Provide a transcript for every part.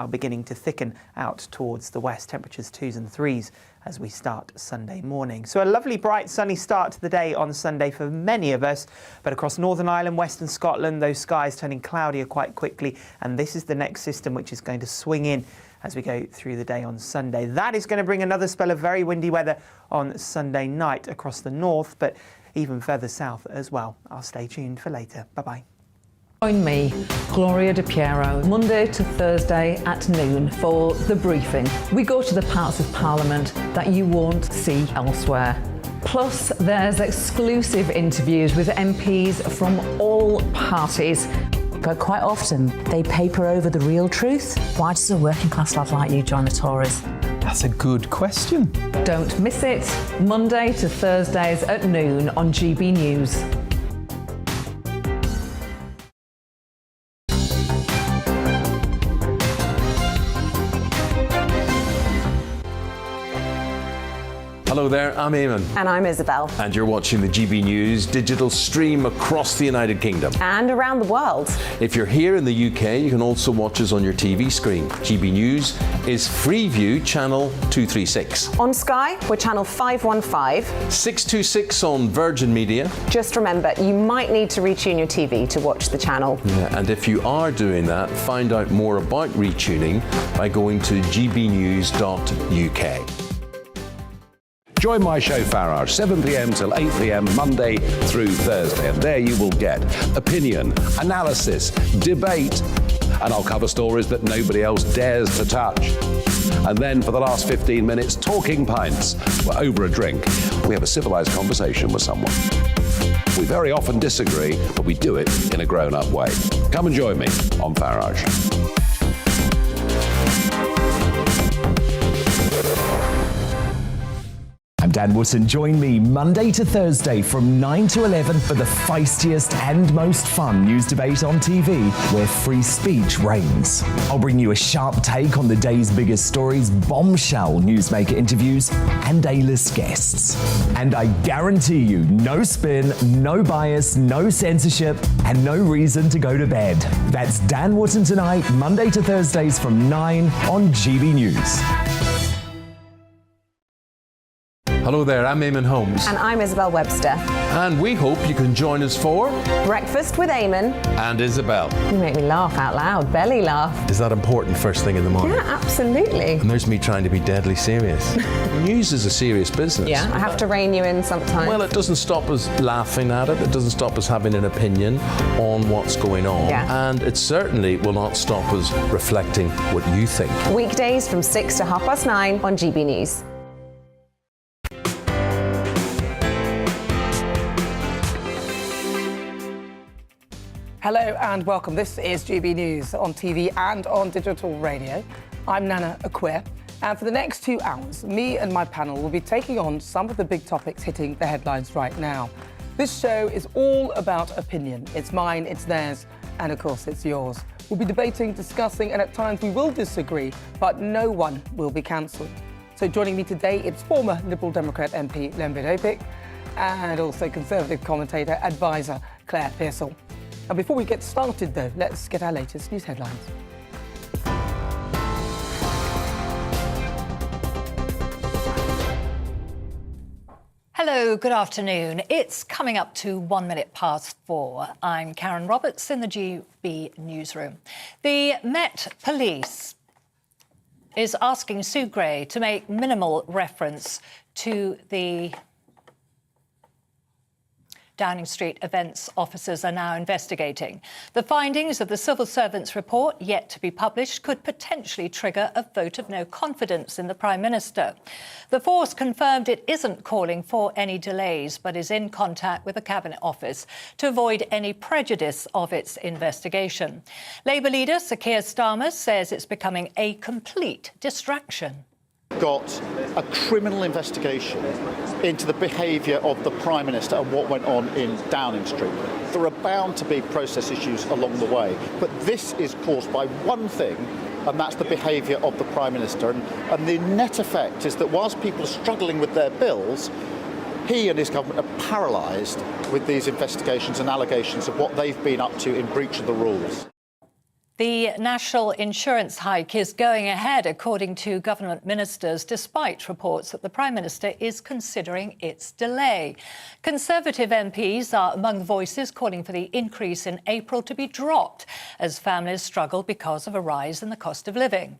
are beginning to thicken out towards the west, temperatures 2s and 3s as we start Sunday morning. So a lovely, bright, sunny start to the day on Sunday for many of us, but across Northern Ireland, Western Scotland, those skies turning cloudier quite quickly, and this is the next system which is going to swing in as we go through the day on Sunday. That is going to bring another spell of very windy weather on Sunday night across the north, but even further south as well. I'll stay tuned for later. Bye-bye. Join me, Gloria De Piero, Monday to Thursday at noon for The Briefing. We go to the parts of Parliament that you won't see elsewhere. Plus, there's exclusive interviews with MPs from all parties. But quite often, they paper over the real truth. Why does a working class lad like you join the Tories? That's a good question. Don't miss it, Monday to Thursdays at noon on GB News. Hello there, I'm Eamon. And I'm Isabel. And you're watching the GB News digital stream across the United Kingdom. And around the world. If you're here in the UK, you can also watch us on your TV screen. GB News is Freeview channel 236. On Sky, we're channel 515. 626 on Virgin Media. Just remember, you might need to retune your TV to watch the channel. Yeah, and if you are doing that, find out more about retuning by going to gbnews.uk. Join my show Farage, 7 p.m. till 8 p.m. Monday through Thursday. And there you will get opinion, analysis, debate, and I'll cover stories that nobody else dares to touch. And then for the last 15 minutes, talking pints. We're over a drink. We have a civilized conversation with someone. We very often disagree, but we do it in a grown-up way. Come and join me on Farage. I'm Dan Wootton. Join me Monday to Thursday from 9 to 11 for the feistiest and most fun news debate on TV, where free speech reigns. I'll bring you a sharp take on the day's biggest stories, bombshell newsmaker interviews, and A-list guests. And I guarantee you, no spin, no bias, no censorship, and no reason to go to bed. That's Dan Wootton tonight, Monday to Thursdays from 9 on GB News. Hello there, I'm Eamon Holmes. And I'm Isabel Webster. And we hope you can join us for Breakfast with Eamon. And Isabel. You make me laugh out loud, belly laugh. Is that important first thing in the morning? Yeah, absolutely. And there's me trying to be deadly serious. News is a serious business. Yeah, I have to rein you in sometimes. Well, it doesn't stop us laughing at it. It doesn't stop us having an opinion on what's going on. Yeah. And it certainly will not stop us reflecting what you think. Weekdays from 6 to 9:30 on GB News. Hello and welcome. This is GB News on TV and on digital radio. I'm Nana Akua, and for the next 2 hours, me and my panel will be taking on some of the big topics hitting the headlines right now. This show is all about opinion. It's mine, it's theirs, and of course it's yours. We'll be debating, discussing, and at times we will disagree, but no one will be cancelled. So joining me today, it's former Liberal Democrat MP Len Vidopik and also Conservative commentator, advisor Claire Pearsall. And before we get started, though, let's get our latest news headlines. Hello, good afternoon. It's coming up to 4:01. I'm Karen Roberts in the GB newsroom. The Met Police is asking Sue Gray to make minimal reference to the Downing Street events officers are now investigating. The findings of the civil servants report, yet to be published, could potentially trigger a vote of no confidence in the Prime Minister. The force confirmed it isn't calling for any delays, but is in contact with the Cabinet Office to avoid any prejudice of its investigation. Labour leader Sir Keir Starmer says it's becoming a complete distraction. Got a criminal investigation into the behaviour of the Prime Minister and what went on in Downing Street. There are bound to be process issues along the way, but this is caused by one thing, and that's the behaviour of the Prime Minister. And the net effect is that whilst people are struggling with their bills, he and his government are paralysed with these investigations and allegations of what they've been up to in breach of the rules. The national insurance hike is going ahead, according to government ministers, despite reports that the Prime Minister is considering its delay. Conservative MPs are among the voices calling for the increase in April to be dropped as families struggle because of a rise in the cost of living.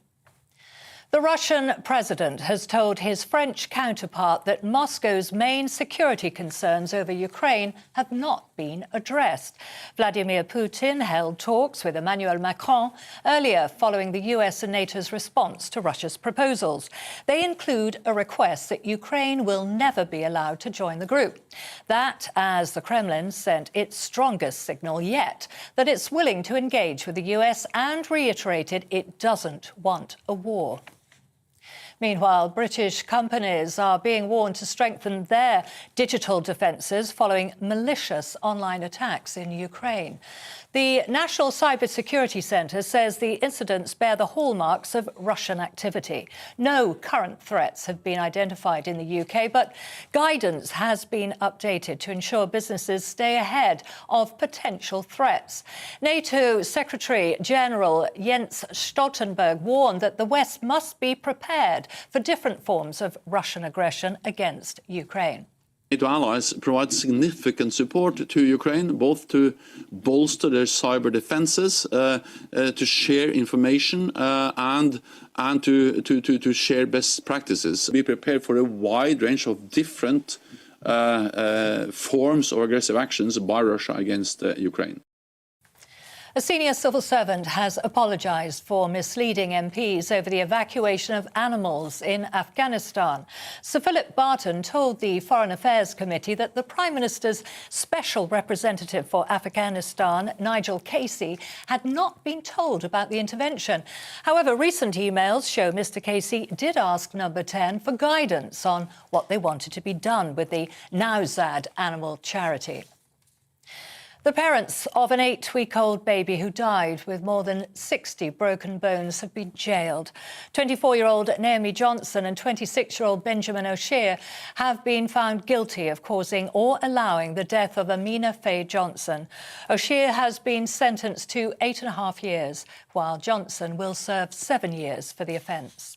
The Russian president has told his French counterpart that Moscow's main security concerns over Ukraine have not been addressed. Vladimir Putin held talks with Emmanuel Macron earlier following the US and NATO's response to Russia's proposals. They include a request that Ukraine will never be allowed to join the group. That as the Kremlin sent its strongest signal yet that it's willing to engage with the US and reiterated it doesn't want a war. Meanwhile, British companies are being warned to strengthen their digital defences following malicious online attacks in Ukraine. The National Cybersecurity Centre says the incidents bear the hallmarks of Russian activity. No current threats have been identified in the UK, but guidance has been updated to ensure businesses stay ahead of potential threats. NATO Secretary-General Jens Stoltenberg warned that the West must be prepared for different forms of Russian aggression against Ukraine. NATO allies provide significant support to Ukraine, both to bolster their cyber defences, to share information and to share best practices. Be prepared for a wide range of different forms of aggressive actions by Russia against Ukraine. A senior civil servant has apologised for misleading MPs over the evacuation of animals in Afghanistan. Sir Philip Barton told the Foreign Affairs Committee that the Prime Minister's special representative for Afghanistan, Nigel Casey, had not been told about the intervention. However, recent emails show Mr Casey did ask Number 10 for guidance on what they wanted to be done with the Nowzad animal charity. The parents of an 8-week-old baby who died with more than 60 broken bones have been jailed. 24-year-old Naomi Johnson and 26-year-old Benjamin O'Shea have been found guilty of causing or allowing the death of Amina Faye Johnson. O'Shea has been sentenced to 8.5 years, while Johnson will serve 7 years for the offence.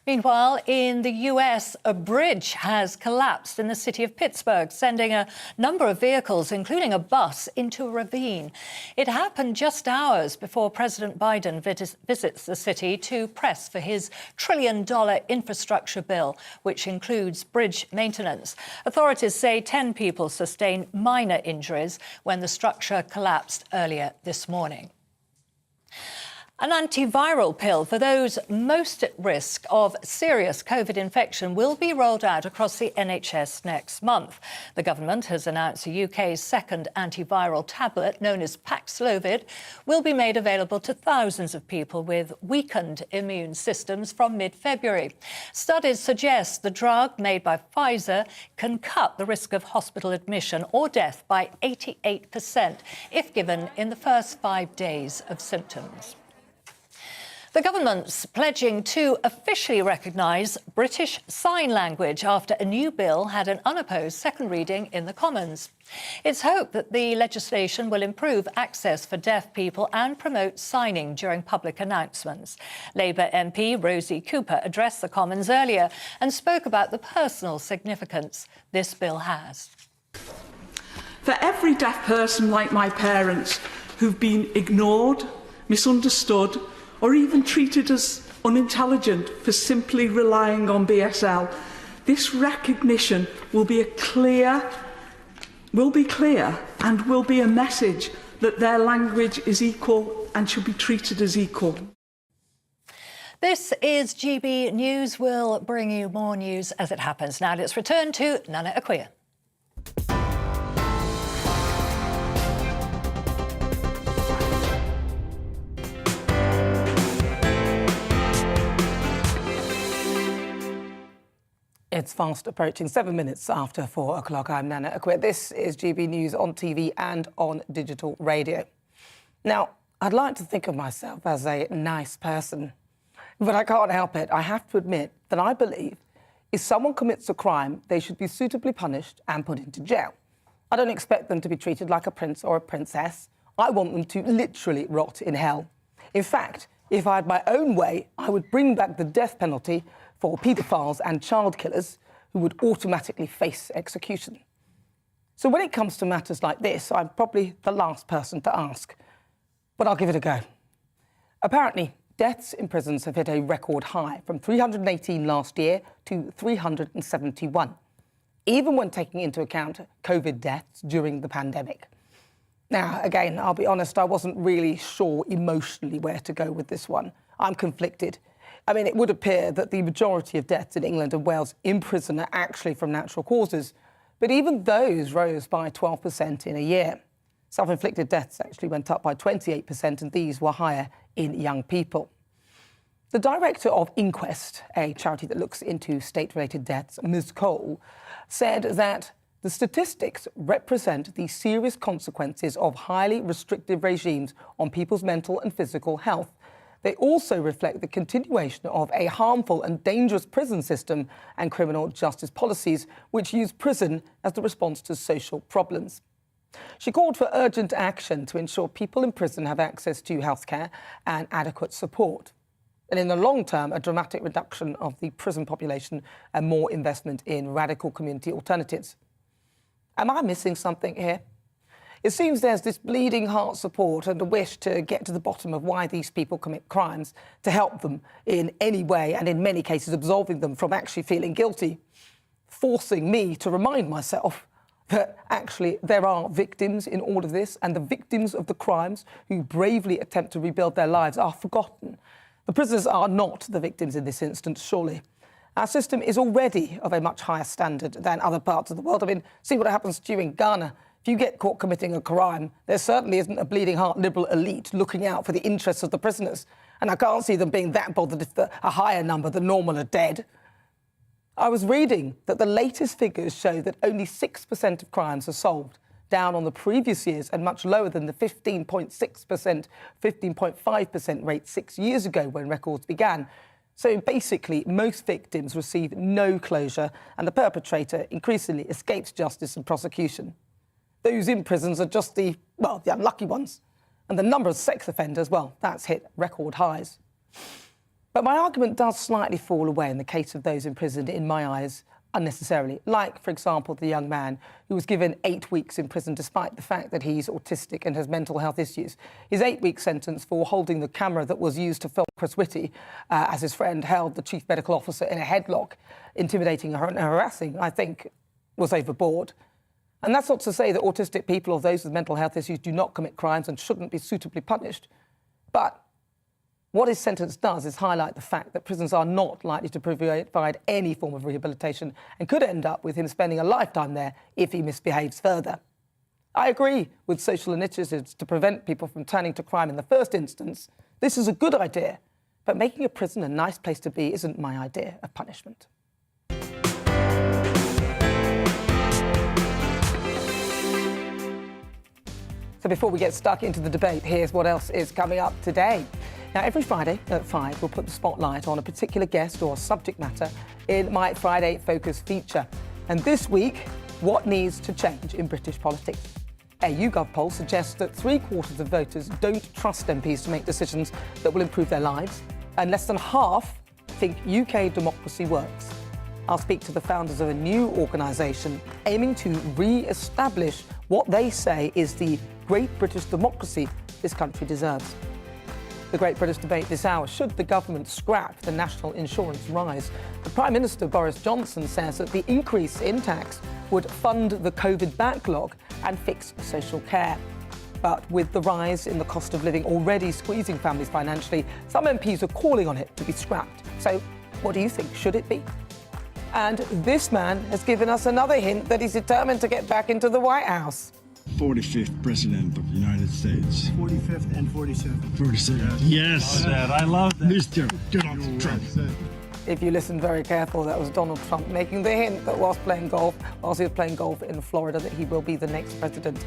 Meanwhile, in the US, a bridge has collapsed in the city of Pittsburgh, sending a number of vehicles, including a bus, into a ravine. It happened just hours before President Biden visits the city to press for his $1 trillion infrastructure bill, which includes bridge maintenance. Authorities say 10 people sustained minor injuries when the structure collapsed earlier this morning. An antiviral pill for those most at risk of serious COVID infection will be rolled out across the NHS next month. The government has announced the UK's second antiviral tablet, known as Paxlovid, will be made available to thousands of people with weakened immune systems from mid-February. Studies suggest the drug made by Pfizer can cut the risk of hospital admission or death by 88% if given in the first 5 days of symptoms. The government's pledging to officially recognise British Sign Language after a new bill had an unopposed second reading in the Commons. It's hoped that the legislation will improve access for deaf people and promote signing during public announcements. Labour MP Rosie Cooper addressed the Commons earlier and spoke about the personal significance this bill has. For every deaf person like my parents who've been ignored, misunderstood, or even treated as unintelligent for simply relying on BSL, this recognition will be clear and will be a message that their language is equal and should be treated as equal. This is GB News. We'll bring you more news as it happens. Now let's return to Nana Akua. It's fast approaching 7 minutes after 4 o'clock. I'm Nana Akua. This is GB News on TV and on digital radio. Now, I'd like to think of myself as a nice person, but I can't help it. I have to admit that I believe if someone commits a crime, they should be suitably punished and put into jail. I don't expect them to be treated like a prince or a princess I want them to literally rot in hell. In fact, if I had my own way, I would bring back the death penalty for paedophiles and child killers who would automatically face execution. So when it comes to matters like this, I'm probably the last person to ask, but I'll give it a go. Apparently, deaths in prisons have hit a record high, from 318 last year to 371, even when taking into account COVID deaths during the pandemic. Now, again, I'll be honest, I wasn't really sure emotionally where to go with this one. I'm conflicted. I mean, it would appear that the majority of deaths in England and Wales in prison are actually from natural causes, but even those rose by 12% in a year. Self-inflicted deaths actually went up by 28%, and these were higher in young people. The director of Inquest, a charity that looks into state-related deaths, Ms. Cole, said that the statistics represent the serious consequences of highly restrictive regimes on people's mental and physical health. They also reflect the continuation of a harmful and dangerous prison system and criminal justice policies which use prison as the response to social problems. She called for urgent action to ensure people in prison have access to healthcare and adequate support. And in the long term, a dramatic reduction of the prison population and more investment in radical community alternatives. Am I missing something here? It seems there's this bleeding heart support and a wish to get to the bottom of why these people commit crimes, to help them in any way, and in many cases absolving them from actually feeling guilty, forcing me to remind myself that actually there are victims in all of this, and the victims of the crimes who bravely attempt to rebuild their lives are forgotten. The prisoners are not the victims in this instance, surely. Our system is already of a much higher standard than other parts of the world. I mean, see what happens to you in Ghana. If you get caught committing a crime, there certainly isn't a bleeding heart liberal elite looking out for the interests of the prisoners. And I can't see them being that bothered if a higher number than normal are dead. I was reading that the latest figures show that only 6% of crimes are solved, down on the previous years and much lower than the 15.6%, 15.5% rate 6 years ago when records began. So basically, most victims receive no closure, and the perpetrator increasingly escapes justice and prosecution. Those in prisons are just the unlucky ones. And the number of sex offenders, well, that's hit record highs. But my argument does slightly fall away in the case of those imprisoned, in my eyes, unnecessarily. Like, for example, the young man who was given 8 weeks in prison despite the fact that he's autistic and has mental health issues. His 8-week sentence for holding the camera that was used to film Chris Whitty as his friend held the chief medical officer in a headlock, intimidating and harassing, I think, was overboard. And that's not to say that autistic people or those with mental health issues do not commit crimes and shouldn't be suitably punished. But what his sentence does is highlight the fact that prisons are not likely to provide any form of rehabilitation and could end up with him spending a lifetime there if he misbehaves further. I agree with social initiatives to prevent people from turning to crime in the first instance. This is a good idea, but making a prison a nice place to be isn't my idea of punishment. So before we get stuck into the debate, here's what else is coming up today. Now, every Friday at 5, we'll put the spotlight on a particular guest or subject matter in my Friday Focus feature. And this week, what needs to change in British politics? A YouGov poll suggests that 3/4 of voters don't trust MPs to make decisions that will improve their lives, and less than half think UK democracy works. I'll speak to the founders of a new organisation aiming to re-establish what they say is the great British democracy this country deserves. The Great British Debate this hour: should the government scrap the national insurance rise? The Prime Minister Boris Johnson says that the increase in tax would fund the COVID backlog and fix social care. But with the rise in the cost of living already squeezing families financially, some MPs are calling on it to be scrapped. So what do you think? Should it be? And this man has given us another hint that he's determined to get back into the White House. 45th President of the United States. 45th and 47th. 47th. Yes. I love that. Mr. Donald Trump. If you listen very careful, that was Donald Trump making the hint that whilst he was playing golf in Florida, that he will be the next president.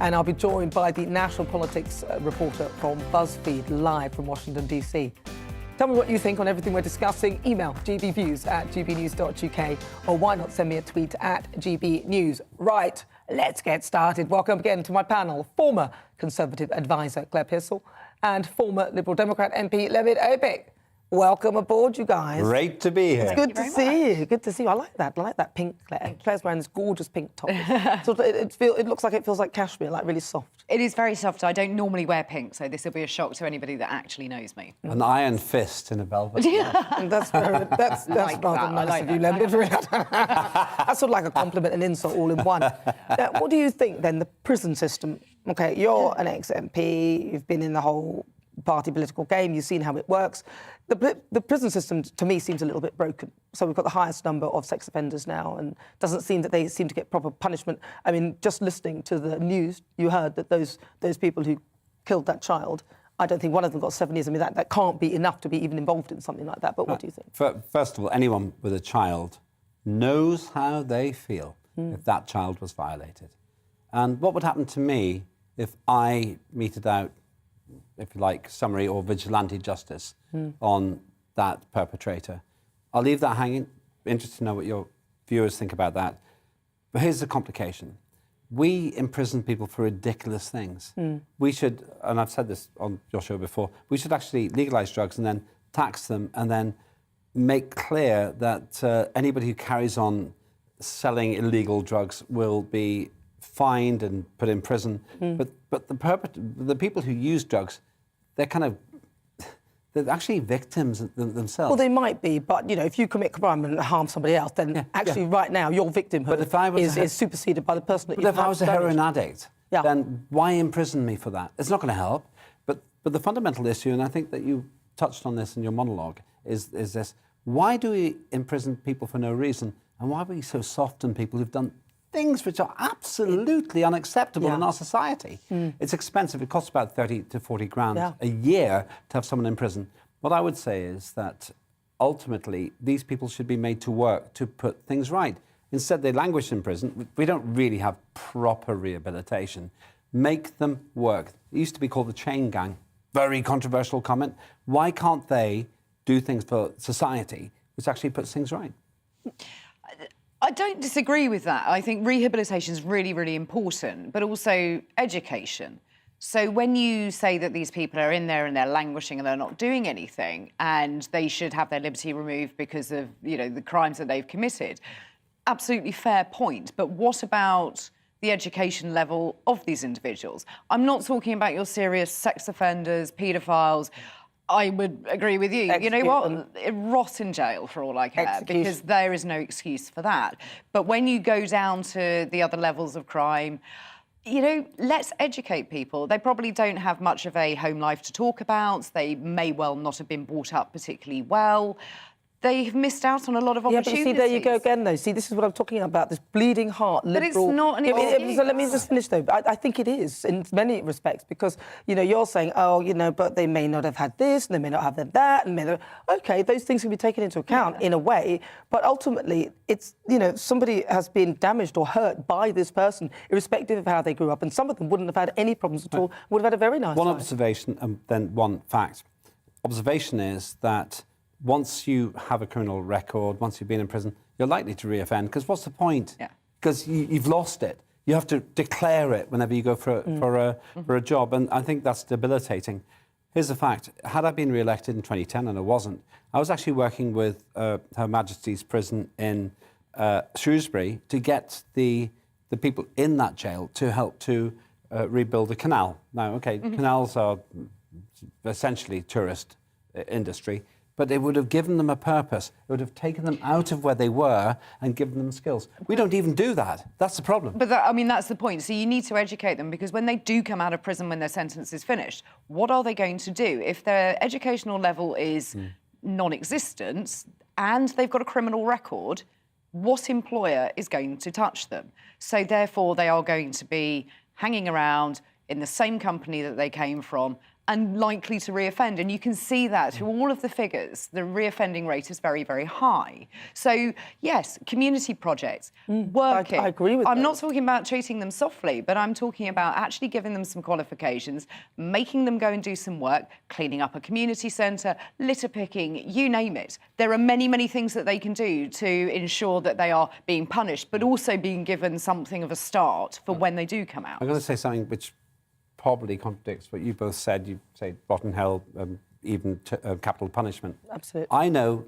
And I'll be joined by the national politics reporter from BuzzFeed, live from Washington, D.C. Tell me what you think on everything we're discussing. Email gbviews@gbnews.uk, or why not send me a tweet at gbnews. Right, Let's get started. Welcome again to my panel, former Conservative advisor Claire Pearsall and former Liberal Democrat MP Levit Opik. Welcome aboard, you guys. Great to be here. It's good to see you. Good to see you. I like that pink, Claire. Claire's wearing this gorgeous pink top. It looks like it feels like cashmere, like really soft. It is very soft. I don't normally wear pink, so this will be a shock to anybody that actually knows me. An iron fist in a velvet. That's that's like rather nice of you, Levit. That's sort of like a compliment and insult all in one. Now, what do you think then, the prison system? OK, you're an ex-MP, you've been in the whole party political game, you've seen how it works. The prison system, to me, seems a little bit broken. So we've got the highest number of sex offenders now, and doesn't seem that they seem to get proper punishment. I mean, just listening to the news, you heard that those people who killed that child, I don't think one of them got 7 years. I mean, that can't be enough to be even involved in something like that. But what do you think? First of all, anyone with a child knows how they feel if that child was violated. And what would happen to me if I meted out, if you like, summary or vigilante justice on that perpetrator? I'll leave that hanging. Interested to know what your viewers think about that. But here's the complication. We imprison people for ridiculous things. We should, and I've said this on your show before, we should actually legalise drugs and then tax them and then make clear that anybody who carries on selling illegal drugs will be fined and put in prison. But the people who use drugs, they're actually victims themselves. Well, they might be, but, you know, if you commit crime and harm somebody else, then right now your victimhood is superseded by the person that you But if I was a heroin addict, then why imprison me for that? It's not going to help. But the fundamental issue, and I think that you touched on this in your monologue, is this. Why do we imprison people for no reason? And why are we so soft on people who've done things which are absolutely unacceptable in our society? It's expensive. It costs about 30 to 40 grand a year to have someone in prison. What I would say is that ultimately these people should be made to work to put things right. Instead, they languish in prison. We don't really have proper rehabilitation. Make them work. It used to be called the chain gang. Very controversial comment. Why can't they do things for society which actually puts things right? I don't disagree with that. I think rehabilitation is really, really important, but also education. So when you say that these people are in there and they're languishing and they're not doing anything and they should have their liberty removed because of, you know, the crimes that they've committed, absolutely fair point. But what about the education level of these individuals? I'm not talking about your serious sex offenders, paedophiles. I would agree with you. You know what? Rot in jail for all I care, because there is no excuse for that. But when you go down to the other levels of crime, you know, let's educate people. They probably don't have much of a home life to talk about. They may well not have been brought up particularly well. They've missed out on a lot of opportunities. Yeah, but see, there you go again, though. See, this is what I'm talking about, this bleeding heart, liberal... But it's not an excuse. So let me just finish, though. I think it is, in many respects, because, you know, you're saying, oh, you know, but they may not have had this, and they may not have had that, and may not... OK, those things can be taken into account in a way, but ultimately, it's, you know, somebody has been damaged or hurt by this person, irrespective of how they grew up, and some of them wouldn't have had any problems at all, would have had a very nice life. One observation and then one fact. Observation is that once you have a criminal record, once you've been in prison, you're likely to reoffend. Because what's the point? Because you've lost it. You have to declare it whenever you go for a job, and I think that's debilitating. Here's the fact. Had I been re-elected in 2010, and I wasn't, I was actually working with Her Majesty's Prison in Shrewsbury to get the people in that jail to help to rebuild a canal. Now, OK, canals are essentially tourist industry, but it would have given them a purpose. It would have taken them out of where they were and given them skills. We don't even do that. That's the problem. But I mean, that's the point. So you need to educate them, because when they do come out of prison, when their sentence is finished, what are they going to do? If their educational level is non-existent and they've got a criminal record, what employer is going to touch them? So therefore, they are going to be hanging around in the same company that they came from, and likely to reoffend. And you can see that through all of the figures. The reoffending rate is very, very high. So, yes, community projects, working. I agree with I'm not talking about treating them softly, but I'm talking about actually giving them some qualifications, making them go and do some work, cleaning up a community centre, litter picking, you name it. There are many, many things that they can do to ensure that they are being punished, but also being given something of a start for when they do come out. I'm going to say something which probably contradicts what you both said. You say rotten hell, even capital punishment. Absolutely. I know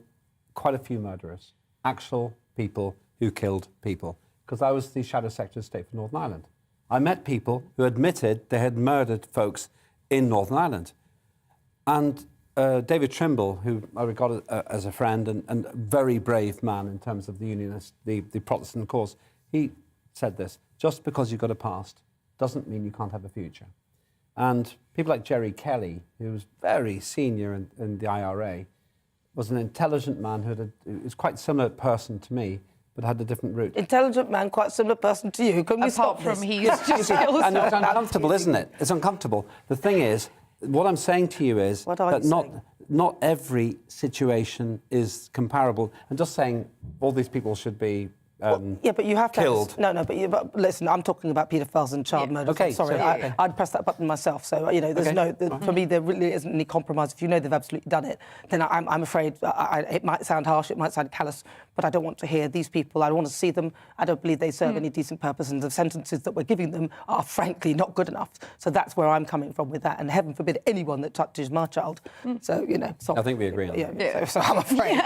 quite a few murderers, actual people who killed people, because I was the Shadow Secretary of State for Northern Ireland. I met people who admitted they had murdered folks in Northern Ireland. And David Trimble, who I regard as a friend and a very brave man in terms of the unionist, the Protestant cause, he said this: just because you've got a past doesn't mean you can't have a future. And people like Jerry Kelly, who was very senior in the IRA, was an intelligent man who was quite a similar person to me, but had a different route. Intelligent man, quite similar person to you. Can we stop from this? he used to And it's uncomfortable, isn't it? It's uncomfortable. The thing is, what I'm saying to you is that not every situation is comparable. And just saying all these people should be yeah, but you have to killed. But listen, I'm talking about paedophiles and child murderers. Okay, I'm sorry, I'd press that button myself. So there's for me, there really isn't any compromise. If you know they've absolutely done it, then I'm afraid it might sound harsh, it might sound callous, but I don't want to hear these people. I don't want to see them. I don't believe they serve any decent purpose, and the sentences that we're giving them are frankly not good enough. So that's where I'm coming from with that. And heaven forbid anyone that touches my child. So I think we agree on that. Yeah. So I'm afraid.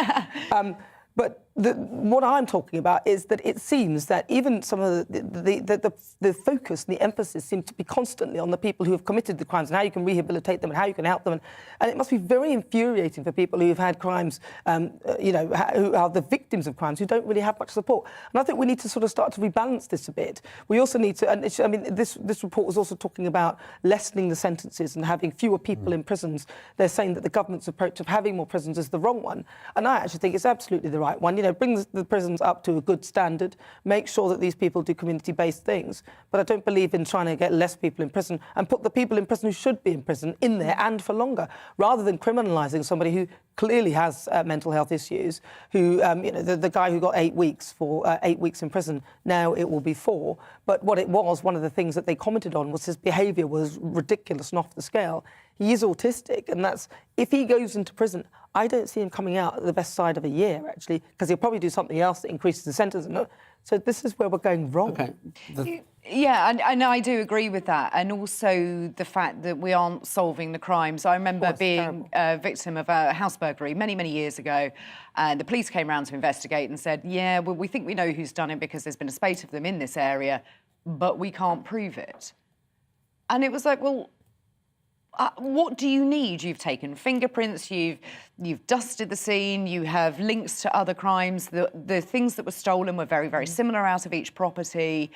But what I'm talking about is that it seems that even some of the focus and the emphasis seems to be constantly on the people who have committed the crimes and how you can rehabilitate them and how you can help them. And it must be very infuriating for people who've had crimes, who are the victims of crimes, who don't really have much support. And I think we need to sort of start to rebalance this a bit. We also need to, this report was also talking about lessening the sentences and having fewer people in prisons. They're saying that the government's approach of having more prisons is the wrong one. And I actually think it's absolutely the right one. Bring the prisons up to a good standard, make sure that these people do community-based things. But I don't believe in trying to get less people in prison and put the people in prison who should be in prison in there and for longer, rather than criminalising somebody who clearly has mental health issues, who, the guy who got 8 weeks for 8 weeks in prison, now it will be 4. But what it was, one of the things that they commented on was his behaviour was ridiculous and off the scale. He is autistic, and that's, if he goes into prison, I don't see him coming out at the best side of a year, actually, because he'll probably do something else that increases the sentence. So this is where we're going wrong. Okay. Yeah, and I do agree with that. And also the fact that we aren't solving the crimes. I remember being a victim of a house burglary many, many years ago. And the police came around to investigate and said, yeah, well, we think we know who's done it because there's been a spate of them in this area, but we can't prove it. And it was like, well, what do you need? You've taken fingerprints, you've dusted the scene, you have links to other crimes. The things that were stolen were very, very similar out of each property,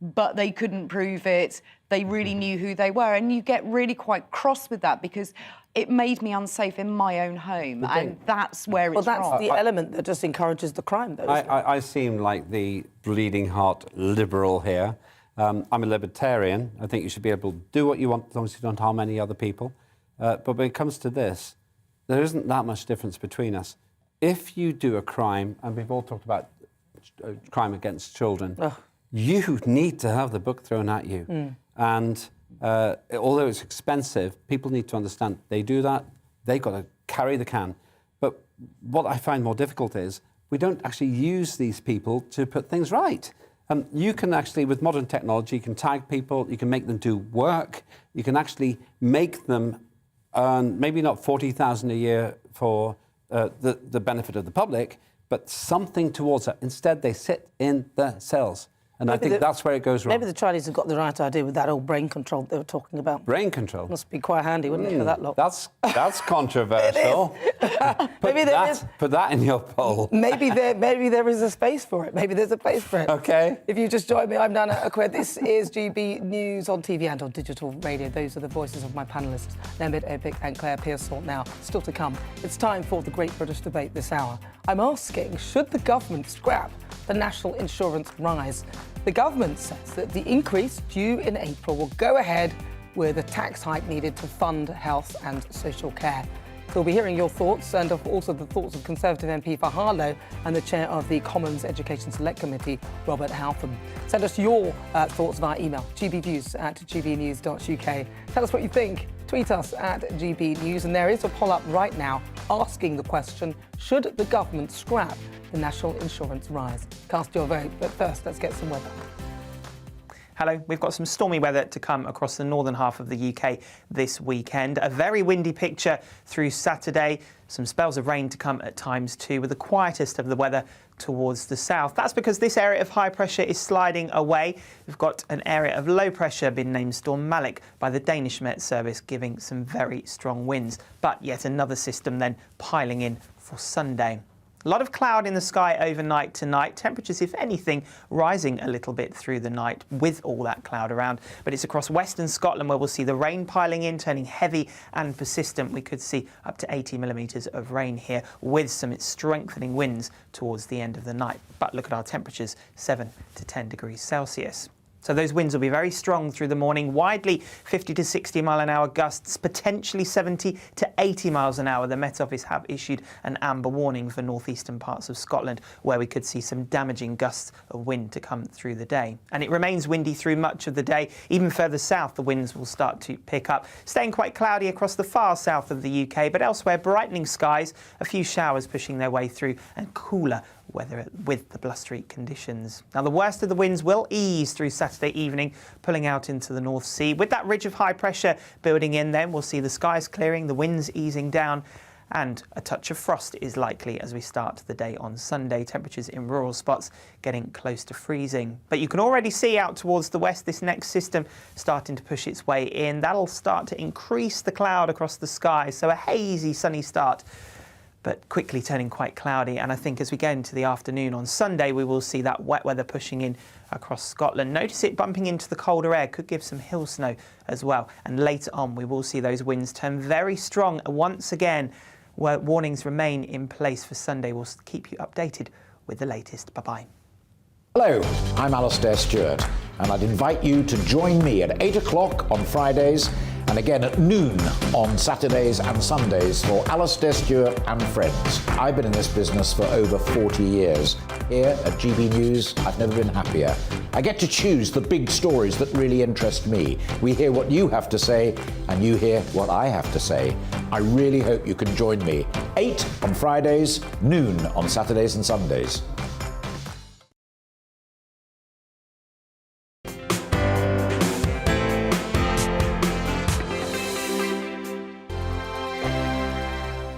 but they couldn't prove it. They really knew who they were. And you get really quite cross with that because it made me unsafe in my own home. And that's where it's wrong. Well, that's the element that just encourages the crime, though. I seem like the bleeding heart liberal here. I'm a libertarian. I think you should be able to do what you want as long as you don't harm any other people. But when it comes to this, there isn't that much difference between us. If you do a crime, and we've all talked about crime against children, you need to have the book thrown at you. And although it's expensive, people need to understand they do that, they've got to carry the can. But what I find more difficult is we don't actually use these people to put things right. You can actually, with modern technology, you can tag people, you can make them do work, you can actually make them earn maybe not $40,000 a year for the benefit of the public, but something towards that. Instead, they sit in the cells. And I think that's where it goes wrong. Maybe the Chinese have got the right idea with that old brain control they were talking about. Brain control? Must be quite handy, wouldn't it, for that lot? That's controversial. Put that in your poll. Maybe there is a space for it. Maybe there's a place for it. OK. If you just joined me, I'm Nana Akua. This is GB News on TV and on digital radio. Those are the voices of my panellists, Nemid Epic and Claire Pearsall. Now, still to come, it's time for the Great British Debate this hour. I'm asking, should the government scrap the national insurance rise? The government says that the increase due in April will go ahead with a tax hike needed to fund health and social care. So we'll be hearing your thoughts and also the thoughts of Conservative MP for Harlow and the chair of the Commons Education Select Committee, Robert Haltham. Send us your thoughts via email, gbviews@gbnews.uk. Tell us what you think. Tweet us at GBNews. And there is a poll up right now asking the question, should the government scrap the national insurance rise? Cast your vote. But first, let's get some weather. Hello, we've got some stormy weather to come across the northern half of the UK this weekend. A very windy picture through Saturday. Some spells of rain to come at times too, with the quietest of the weather towards the south. That's because this area of high pressure is sliding away. We've got an area of low pressure been named Storm Malik by the Danish Met Service, giving some very strong winds. But yet another system then piling in for Sunday. A lot of cloud in the sky overnight tonight. Temperatures, if anything, rising a little bit through the night with all that cloud around. But it's across western Scotland where we'll see the rain piling in, turning heavy and persistent. We could see up to 80 millimetres of rain here with some strengthening winds towards the end of the night. But look at our temperatures, 7 to 10 degrees Celsius. So those winds will be very strong through the morning, widely 50 to 60 mile an hour gusts, potentially 70 to 80 miles an hour. The Met Office have issued an amber warning for northeastern parts of Scotland, where we could see some damaging gusts of wind to come through the day. And it remains windy through much of the day. Even further south, the winds will start to pick up, staying quite cloudy across the far south of the UK, but elsewhere brightening skies, a few showers pushing their way through, and cooler weather with the blustery conditions. Now, the worst of the winds will ease through Saturday evening, pulling out into the North Sea. With that ridge of high pressure building in, then we'll see the skies clearing, the winds easing down, and a touch of frost is likely as we start the day on Sunday. Temperatures in rural spots getting close to freezing. But you can already see out towards the west this next system starting to push its way in. That'll start to increase the cloud across the sky, so a hazy sunny start, but quickly turning quite cloudy. And I think as we get into the afternoon on Sunday, we will see that wet weather pushing in across Scotland. Notice it bumping into the colder air, could give some hill snow as well. And later on, we will see those winds turn very strong once again, where warnings remain in place for Sunday. We'll keep you updated with the latest. Bye-bye. Hello, I'm Alastair Stewart, and I'd invite you to join me at 8 o'clock on Fridays and again at noon on Saturdays and Sundays for Alastair Stewart and Friends. I've been in this business for over 40 years. Here at GB News, I've never been happier. I get to choose the big stories that really interest me. We hear what you have to say, and you hear what I have to say. I really hope you can join me. 8 on Fridays, noon on Saturdays and Sundays.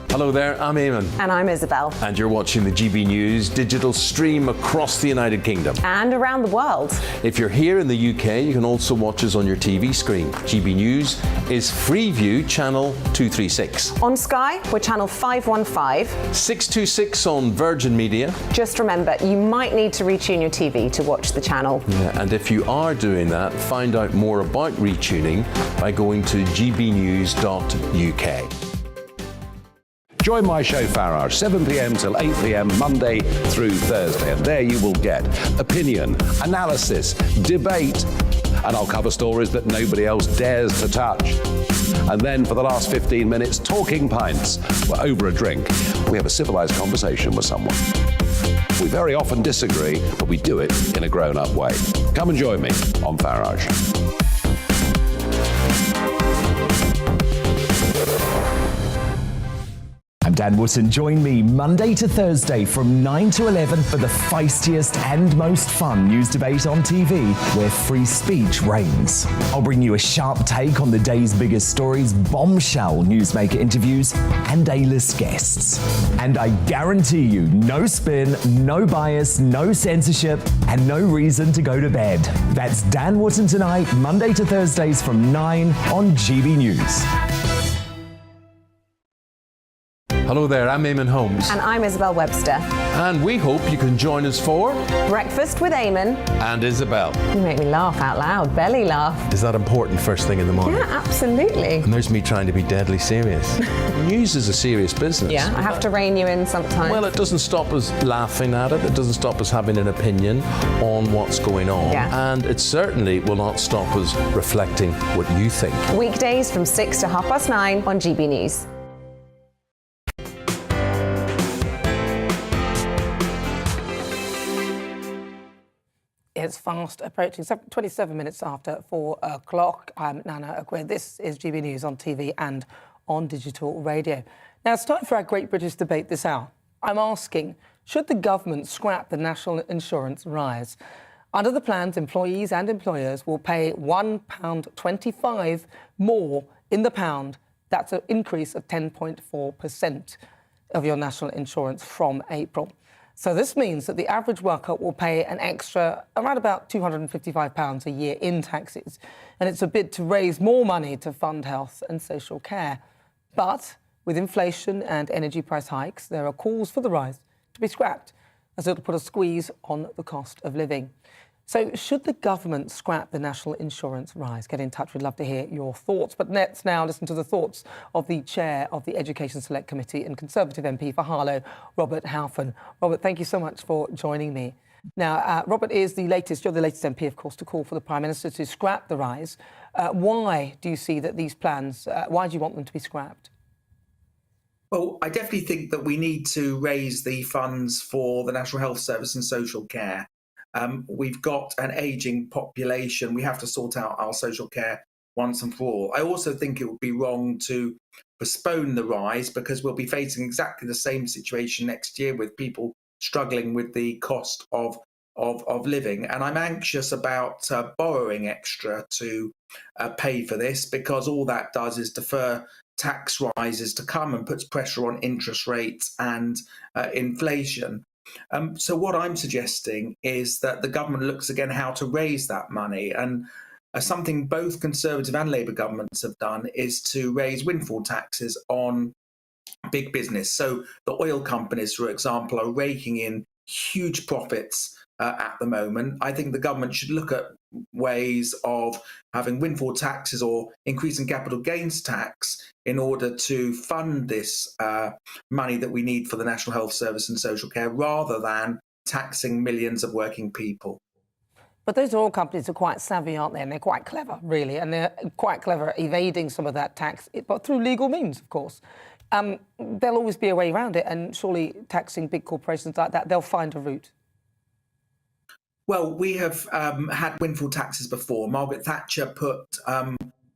Hello there, I'm Eamon. And I'm Isabel. And you're watching the GB News digital stream across the United Kingdom. And around the world. If you're here in the UK, you can also watch us on your TV screen. GB News is Freeview channel 236. On Sky, we're channel 515. 626 on Virgin Media. Just remember, you might need to retune your TV to watch the channel. Yeah, and if you are doing that, find out more about retuning by going to gbnews.uk. Join my show Farage, 7 p.m. till 8 p.m. Monday through Thursday. And there you will get opinion, analysis, debate, and I'll cover stories that nobody else dares to touch. And then for the last 15 minutes, talking pints. We're over a drink. We have a civilized conversation with someone. We very often disagree, but we do it in a grown-up way. Come and join me on Farage. I'm Dan Wootton. Join me Monday to Thursday from 9 to 11 for the feistiest and most fun news debate on TV, where free speech reigns. I'll bring you a sharp take on the day's biggest stories, bombshell newsmaker interviews, and A-list guests. And I guarantee you, no spin, no bias, no censorship, and no reason to go to bed. That's Dan Wootton tonight, Monday to Thursdays from 9 on GB News. Hello there, I'm Eamon Holmes. And I'm Isabel Webster. And we hope you can join us for Breakfast with Eamon and Isabel. You make me laugh out loud, belly laugh. Is that important first thing in the morning? Yeah, absolutely. And there's me trying to be deadly serious. News is a serious business. Yeah, I have to rein you in sometimes. Well, it doesn't stop us laughing at it. It doesn't stop us having an opinion on what's going on. Yeah. And it certainly will not stop us reflecting what you think. Weekdays from 6 to 9:30 on GB News. It's fast approaching 27 minutes after 4 o'clock. I'm Nana Akua. This is GB News on TV and on digital radio. Now it's time for our Great British debate this hour. I'm asking, should the government scrap the national insurance rise? Under the plans, employees and employers will pay £1.25 more in the pound. That's an increase of 10.4% of your national insurance from April. So this means that the average worker will pay an extra around about £255 a year in taxes. And it's a bid to raise more money to fund health and social care. But with inflation and energy price hikes, there are calls for the rise to be scrapped, as it'll put a squeeze on the cost of living. So should the government scrap the national insurance rise? Get in touch. We'd love to hear your thoughts. But let's now listen to the thoughts of the chair of the Education Select Committee and Conservative MP for Harlow, Robert Halfon. Robert, thank you so much for joining me. Now, Robert, you're the latest MP, of course, to call for the Prime Minister to scrap the rise. Why do you see that these plans, why do you want them to be scrapped? Well, I definitely think that we need to raise the funds for the National Health Service and social care. We've got an ageing population. We have to sort out our social care once and for all. I also think it would be wrong to postpone the rise because we'll be facing exactly the same situation next year with people struggling with the cost of living. And I'm anxious about borrowing extra to pay for this because all that does is defer tax rises to come and puts pressure on interest rates and inflation. So what I'm suggesting is that the government looks again how to raise that money. And something both Conservative and Labour governments have done is to raise windfall taxes on big business. So the oil companies, for example, are raking in huge profits at the moment. I think the government should look at ways of having windfall taxes or increasing capital gains tax in order to fund this money that we need for the National Health Service and social care, rather than taxing millions of working people. But those oil companies are quite savvy, aren't they? And they're quite clever, really. And they're quite clever at evading some of that tax, but through legal means, of course. There'll always be a way around it. And surely taxing big corporations like that, they'll find a route. Well, we have had windfall taxes before. Margaret Thatcher put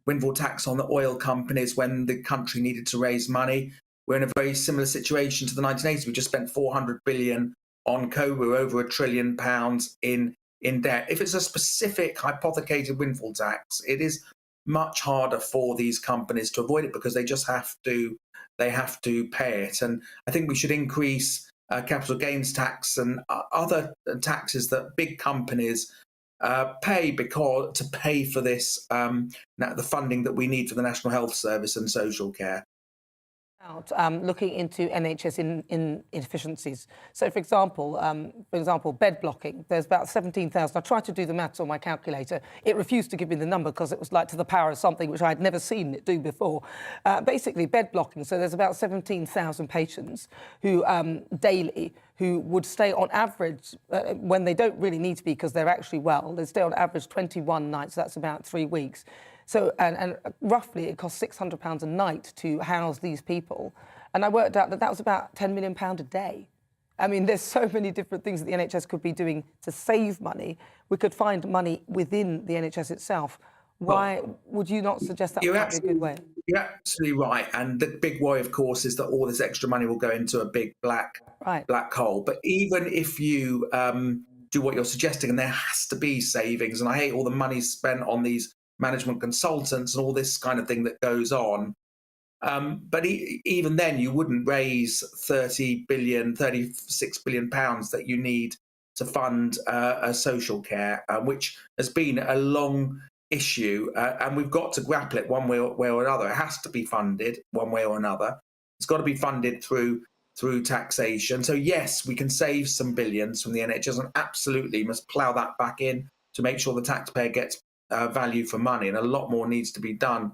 windfall tax on the oil companies when the country needed to raise money. We're in a very similar situation to the 1980s. We just spent 400 billion on COVID. We're over £1 trillion in debt. If it's a specific hypothecated windfall tax, it is much harder for these companies to avoid it because they just have to pay it. And I think we should increase capital gains tax and other taxes that big companies pay to pay for this, the funding that we need for the National Health Service and social care. Looking into NHS inefficiencies. So, for example, bed blocking. There's about 17,000. I tried to do the maths on my calculator. It refused to give me the number because it was like to the power of something which I'd never seen it do before. Basically, bed blocking. So there's about 17,000 patients who daily who would stay on average when they don't really need to be because they're actually well. They stay on average 21 nights. That's about 3 weeks. So, and roughly it costs £600 a night to house these people. And I worked out that was about £10 million a day. I mean, there's so many different things that the NHS could be doing to save money. We could find money within the NHS itself. Why would you not suggest that would be a good way? You're absolutely right. And the big worry, of course, is that all this extra money will go into a big black hole. But even if you do what you're suggesting, and there has to be savings, and I hate all the money spent on these management consultants and all this kind of thing that goes on. But even then, you wouldn't raise 36 billion pounds that you need to fund social care, which has been a long issue. And we've got to grapple it one way or another. It has to be funded one way or another. It's got to be funded through taxation. So yes, we can save some billions from the NHS, and absolutely must plough that back in to make sure the taxpayer gets value for money. And a lot more needs to be done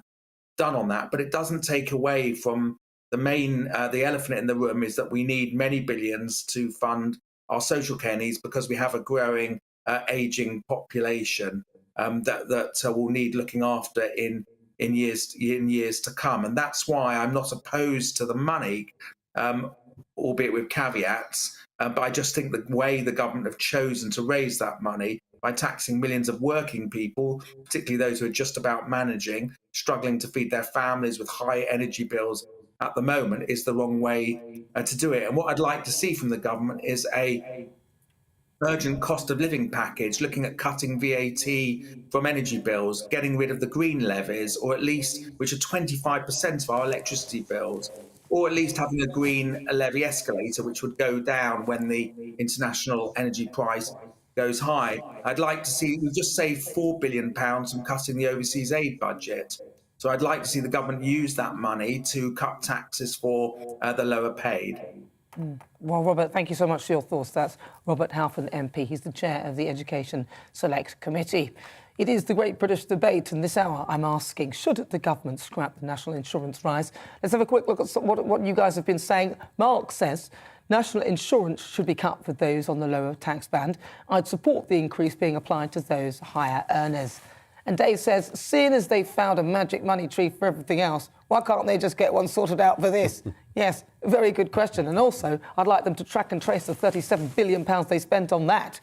on that. But it doesn't take away from the elephant in the room is that we need many billions to fund our social care needs, because we have a growing ageing population that will need looking after in years to come. And that's why I'm not opposed to the money, albeit with caveats. But I just think the way the government have chosen to raise that money by taxing millions of working people, particularly those who are just about managing, struggling to feed their families with high energy bills at the moment, is the wrong way to do it. And what I'd like to see from the government is a urgent cost of living package, looking at cutting VAT from energy bills, getting rid of the green levies, or at least, which are 25% of our electricity bills, or at least having a green levy escalator, which would go down when the international energy price goes high. I'd like to see, we've just saved £4 billion from cutting the overseas aid budget. So I'd like to see the government use that money to cut taxes for the lower paid. Well, Robert, thank you so much for your thoughts. That's Robert Halfon MP. He's the chair of the Education Select Committee. It is the Great British Debate, and this hour I'm asking, should the government scrap the national insurance rise? Let's have a quick look at what you guys have been saying. Mark says national insurance should be cut for those on the lower tax band. I'd support the increase being applied to those higher earners. And Dave says, seeing as they've found a magic money tree for everything else, why can't they just get one sorted out for this? Yes, very good question. And also, I'd like them to track and trace the £37 billion they spent on that.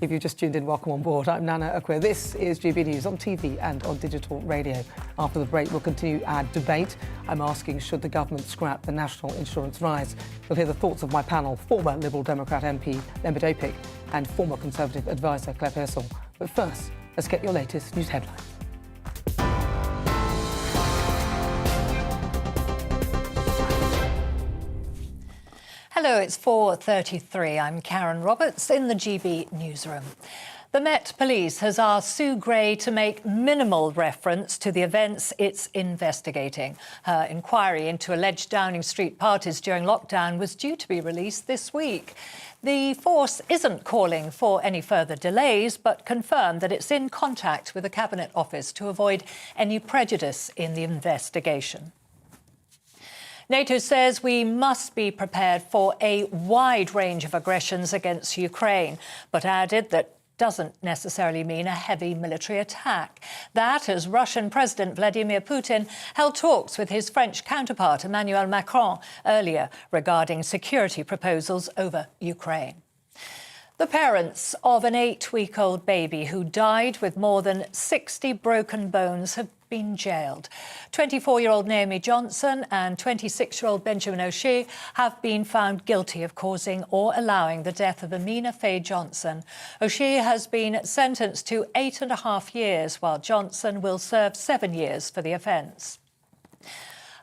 If you've just tuned in, welcome on board. I'm Nana Akua. This is GB News on TV and on digital radio. After the break, we'll continue our debate. I'm asking, should the government scrap the national insurance rise? We'll hear the thoughts of my panel, former Liberal Democrat MP Lembit Opik and former Conservative advisor Claire Pearsall. But first, let's get your latest news headlines. Hello, it's 4:33. I'm Karen Roberts in the GB newsroom. The Met Police has asked Sue Gray to make minimal reference to the events it's investigating. Her inquiry into alleged Downing Street parties during lockdown was due to be released this week. The force isn't calling for any further delays, but confirmed that it's in contact with the Cabinet Office to avoid any prejudice in the investigation. NATO says we must be prepared for a wide range of aggressions against Ukraine, but added that doesn't necessarily mean a heavy military attack. That as Russian President Vladimir Putin held talks with his French counterpart Emmanuel Macron earlier regarding security proposals over Ukraine. The parents of an 8-week-old baby who died with more than 60 broken bones have been jailed. 24-year-old Naomi Johnson and 26-year-old Benjamin O'Shea have been found guilty of causing or allowing the death of Amina Faye Johnson. O'Shea has been sentenced to 8.5 years, while Johnson will serve 7 years for the offence.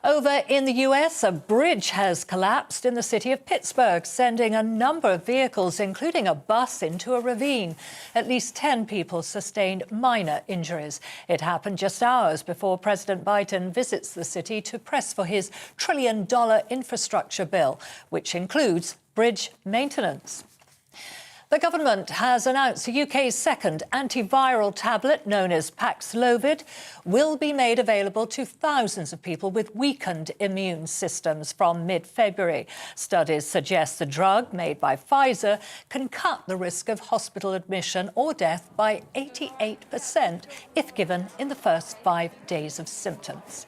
Over in the US, a bridge has collapsed in the city of Pittsburgh, sending a number of vehicles, including a bus, into a ravine. At least 10 people sustained minor injuries. It happened just hours before President Biden visits the city to press for his $1 trillion infrastructure bill, which includes bridge maintenance. The government has announced the UK's second antiviral tablet, known as Paxlovid, will be made available to thousands of people with weakened immune systems from mid-February. Studies suggest the drug, made by Pfizer, can cut the risk of hospital admission or death by 88% if given in the first 5 days of symptoms.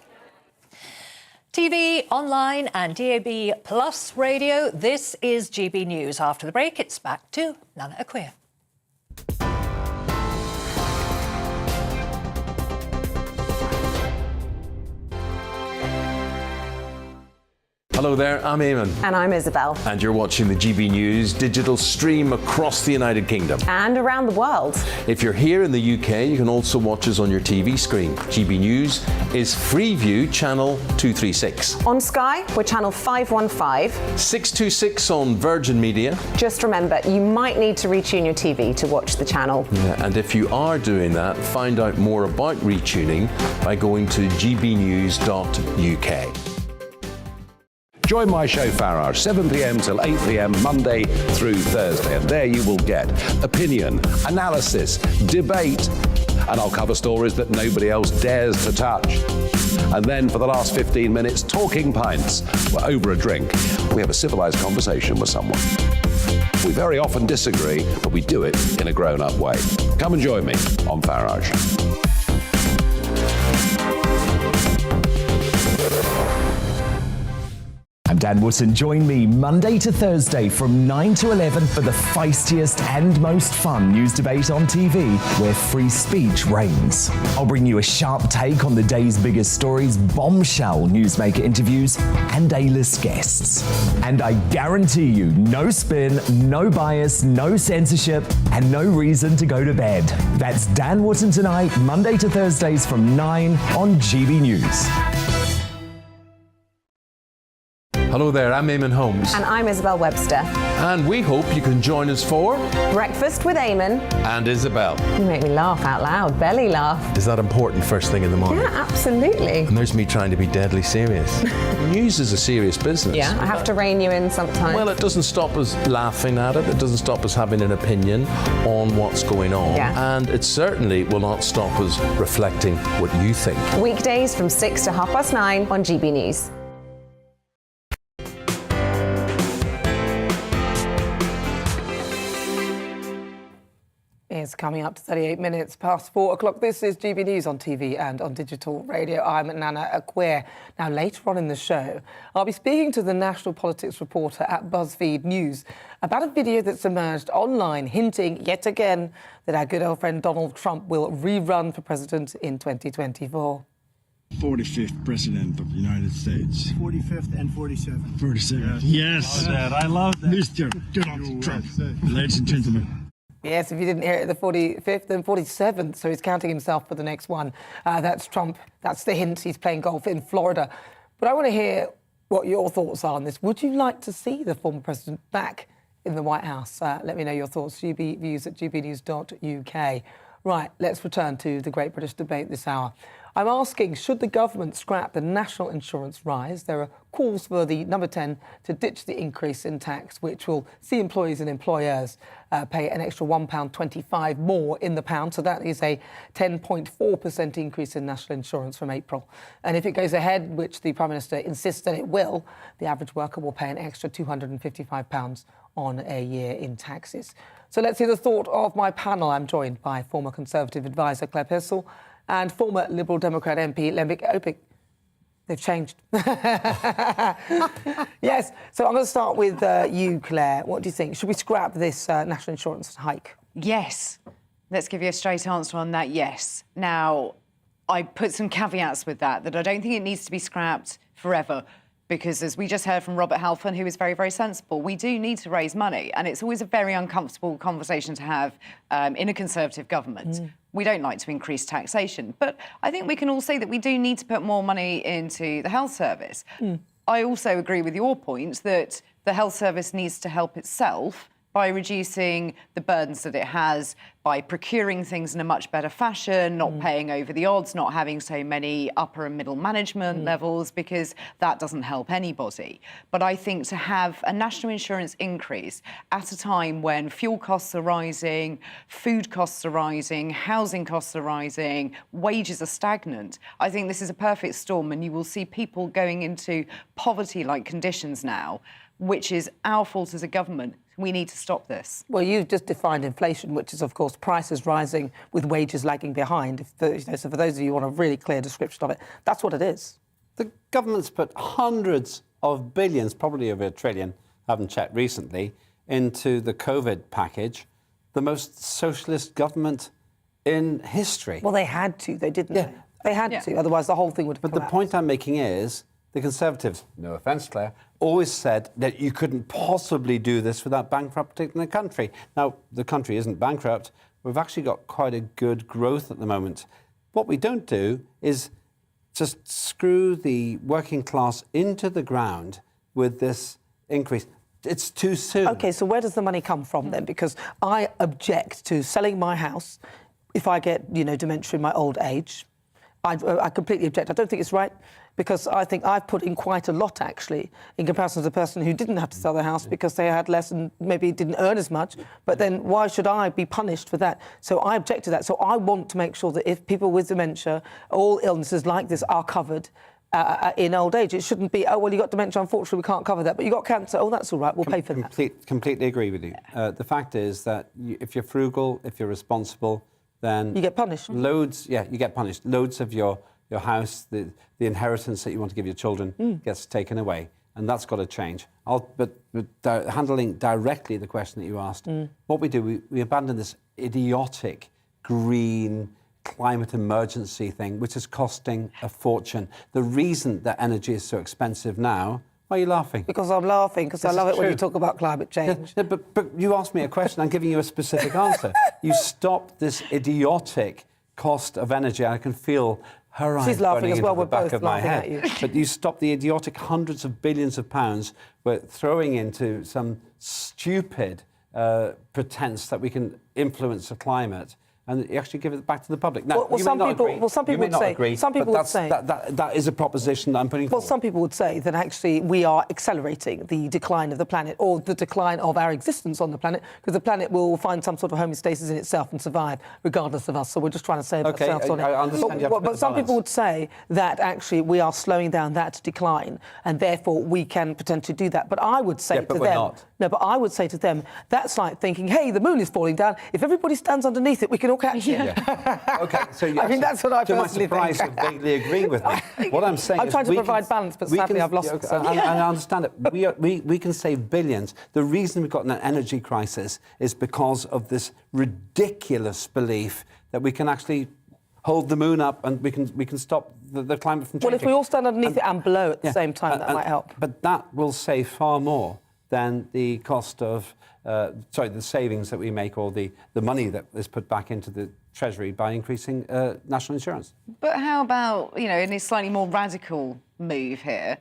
TV, online and DAB Plus radio, this is GB News. After the break, it's back to Nana Akua. Hello there, I'm Eamon. And I'm Isabel. And you're watching the GB News digital stream across the United Kingdom. And around the world. If you're here in the UK, you can also watch us on your TV screen. GB News is Freeview channel 236. On Sky, we're channel 515. 626 on Virgin Media. Just remember, you might need to retune your TV to watch the channel. Yeah, and if you are doing that, find out more about retuning by going to gbnews.uk. Join my show Farage, 7 p.m. till 8 p.m. Monday through Thursday, and there you will get opinion, analysis, debate, and I'll cover stories that nobody else dares to touch. And then for the last 15 minutes, talking pints. We're over a drink. We have a civilised conversation with someone. We very often disagree, but we do it in a grown-up way. Come and join me on Farage. I'm Dan Wootton. Join me Monday to Thursday from 9 to 11 for the feistiest and most fun news debate on TV, where free speech reigns. I'll bring you a sharp take on the day's biggest stories, bombshell newsmaker interviews, and A-list guests. And I guarantee you, no spin, no bias, no censorship, and no reason to go to bed. That's Dan Wootton tonight, Monday to Thursdays from 9 on GB News. Hello there, I'm Eamon Holmes. And I'm Isabel Webster. And we hope you can join us for Breakfast with Eamon. And Isabel. You make me laugh out loud, belly laugh. Is that important first thing in the morning? Yeah, absolutely. And there's me trying to be deadly serious. News is a serious business. Yeah, I have to rein you in sometimes. Well, it doesn't stop us laughing at it. It doesn't stop us having an opinion on what's going on. Yeah. And it certainly will not stop us reflecting what you think. Weekdays from 6 to 9:30 on GB News. It's coming up to 38 minutes past 4 o'clock. This is GB News on TV and on digital radio. I'm Nana Akua. Now, later on in the show, I'll be speaking to the national politics reporter at BuzzFeed News about a video that's emerged online hinting yet again that our good old friend Donald Trump will rerun for president in 2024. 45th President of the United States. 45th and 47th. 47th. Yes. I love that. Mr. Donald Trump. Ladies and gentlemen. Yes, if you didn't hear it, the 45th and 47th, so he's counting himself for the next one. That's Trump. That's the hint. He's playing golf in Florida. But I want to hear what your thoughts are on this. Would you like to see the former president back in the White House? Let me know your thoughts. gbviews@gbnews.uk. Right, let's return to the Great British Debate this hour. I'm asking, should the government scrap the national insurance rise? There are calls for the number 10 to ditch the increase in tax, which will see employees and employers pay an extra £1.25 more in the pound. So that is a 10.4% increase in national insurance from April. And if it goes ahead, which the Prime Minister insists that it will, the average worker will pay an extra £255 on a year in taxes. So let's hear the thought of my panel. I'm joined by former Conservative advisor Claire Pissell and former Liberal Democrat MP Lembik Opik. They've changed. Yes, so I'm going to start with you, Claire. What do you think? Should we scrap this national insurance hike? Yes. Let's give you a straight answer on that, yes. Now, I put some caveats with that I don't think it needs to be scrapped forever. Because as we just heard from Robert Halfon, who is very, very sensible, we do need to raise money. And it's always a very uncomfortable conversation to have in a Conservative government. We don't like to increase taxation. But I think we can all say that we do need to put more money into the health service. I also agree with your point that the health service needs to help itself by reducing the burdens that it has, by procuring things in a much better fashion, not paying over the odds, not having so many upper and middle management levels, because that doesn't help anybody. But I think to have a national insurance increase at a time when fuel costs are rising, food costs are rising, housing costs are rising, wages are stagnant, I think this is a perfect storm, and you will see people going into poverty-like conditions now, which is our fault as a government. We need to stop this. Well, you've just defined inflation, which is, of course, prices rising with wages lagging behind. So for those of you who want a really clear description of it, that's what it is. The government's put hundreds of billions, probably over $1 trillion, I haven't checked recently, into the COVID package, the most socialist government in history. Well, they had to, they didn't. Yeah. They had to, otherwise the whole thing would have collapsed. But the point I'm making is, the Conservatives, no offence, Claire, always said that you couldn't possibly do this without bankrupting the country. Now, the country isn't bankrupt. We've actually got quite a good growth at the moment. What we don't do is just screw the working class into the ground with this increase. It's too soon. OK, so where does the money come from then? Because I object to selling my house if I get, dementia in my old age. I completely object. I don't think it's right. because I think I've put in quite a lot, actually, in comparison to the person who didn't have to sell their house because they had less and maybe didn't earn as much. But then why should I be punished for that? So I object to that. So I want to make sure that if people with dementia, all illnesses like this are covered in old age. It shouldn't be, oh, well, you got dementia, unfortunately, we can't cover that. But you got cancer, oh, that's all right, we'll pay for that. Completely agree with you. The fact is that if you're frugal, if you're responsible, then... You get punished. You get punished. Loads of your house, the inheritance that you want to give your children gets taken away. And that's got to change. Handling directly the question that you asked, what we do, we abandon this idiotic green climate emergency thing, which is costing a fortune. The reason that energy is so expensive now... Why are you laughing? Because I'm laughing, because I love it when you talk about climate change. Yeah, but you asked me a question, I'm giving you a specific answer. You stop this idiotic cost of energy. I can feel her eyes She's laughing burning as well. into We're the back both of my laughing head. at you. But you stop the idiotic hundreds of billions of pounds we're throwing into some stupid pretense that we can influence the climate, and you actually give it back to the public. Now, some people would say. Some people would say that is a proposition that I'm putting forward. Well, some people would say that actually we are accelerating the decline of the planet, or the decline of our existence on the planet, because the planet will find some sort of homeostasis in itself and survive regardless of us. So we're just trying to save ourselves on it. I understand. But some people would say that actually we are slowing down that decline, and therefore we can potentially do that. But I would say to them, not. No, but I would say to them, that's like thinking, hey, the moon is falling down. If everybody stands underneath it, we can all catch it. Okay, so I mean, that's what I personally think. To my surprise, you vaguely agree with me. What I'm saying I'm trying to provide balance, but sadly I've lost it. And I understand it. We can save billions. The reason we've got an energy crisis is because of this ridiculous belief that we can actually hold the moon up and we can stop the climate from changing. Well, if we all stand underneath it and blow at the same time, that might help. But that will save far more than the cost of, the savings that we make, or the money that is put back into the Treasury by increasing national insurance. But how about, in a slightly more radical move here,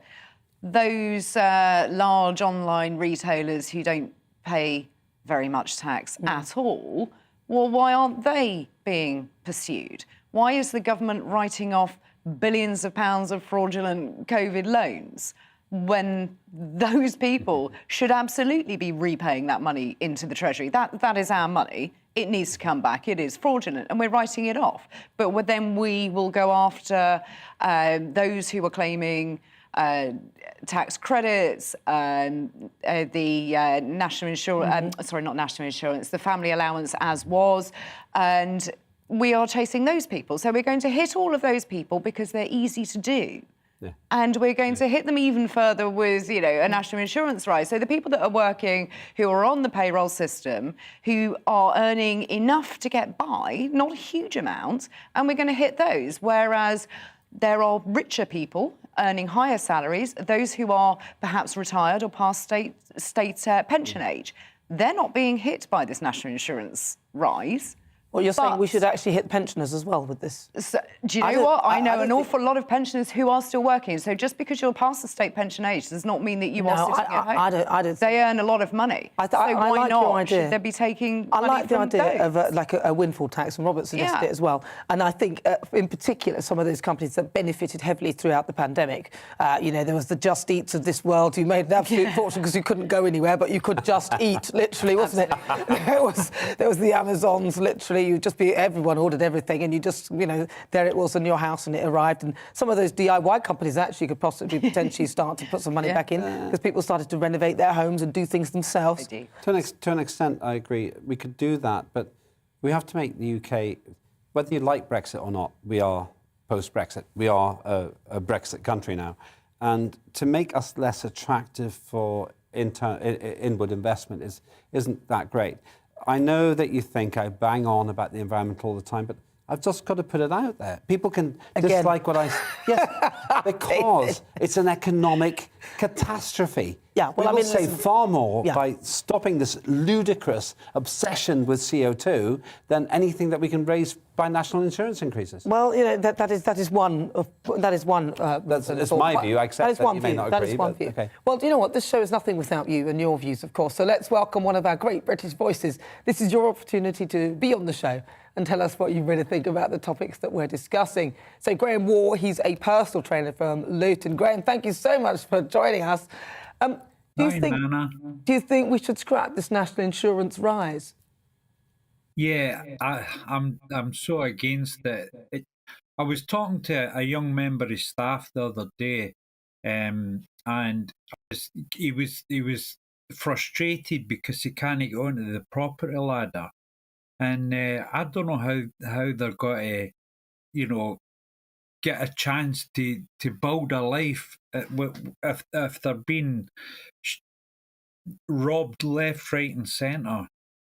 those large online retailers who don't pay very much tax at all, well, why aren't they being pursued? Why is the government writing off billions of pounds of fraudulent COVID loans when those people should absolutely be repaying that money into the Treasury? That is our money. It needs to come back. It is fraudulent, and we're writing it off. But then we will go after those who are claiming tax credits, the national insurance, not national insurance, the family allowance as was, and we are chasing those people. So we're going to hit all of those people because they're easy to do. Yeah. And we're going to hit them even further with, a national insurance rise. So the people that are working, who are on the payroll system, who are earning enough to get by, not a huge amount, and we're going to hit those. Whereas there are richer people earning higher salaries, those who are perhaps retired or past state pension age. They're not being hit by this national insurance rise. Well, you're saying we should actually hit pensioners as well with this? So, do you know what? I know an awful lot of pensioners who are still working. So just because you're past the state pension age does not mean that you are sitting at home. I don't. They earn a lot of money. I why like not? Your idea. Should they be taking I money like the from idea those? of a windfall tax, and Robert suggested it as well. And I think, in particular, some of those companies that benefited heavily throughout the pandemic. There was the Just Eats of this world who made an absolute fortune because you couldn't go anywhere, but you could just eat, literally, wasn't it? There was the Amazons, literally. You'd just be everyone ordered everything, and you just, there it was in your house, and it arrived. And some of those DIY companies actually could possibly potentially start to put some money back in, because people started to renovate their homes and do things themselves. To an extent, I agree. We could do that, but we have to make the UK, whether you like Brexit or not, we are post-Brexit. We are a Brexit country now. And to make us less attractive for inward investment isn't that great. I know that you think I bang on about the environment all the time, but I've just got to put it out there. People can dislike what I... Yes, because it's an economic catastrophe. Yeah, well, we I will mean, save listen, far more by stopping this ludicrous obsession with CO2 than anything that we can raise by national insurance increases. Well, you know, that is one. That's my view. I accept that you may not agree. That is one view. Okay. Well, do you know what? This show is nothing without you and your views, of course. So let's welcome one of our great British voices. This is your opportunity to be on the show and tell us what you really think about the topics that we're discussing. So Graham Waugh, he's a personal trainer from Luton. Graham, thank you so much for joining us. Do you think we should scrap this national insurance rise? Yeah, I'm so against it. I was talking to a young member of staff the other day, and he was frustrated because he can't get onto the property ladder, and I don't know how they're going to, get a chance to build a life if they're being robbed left, right, and centre.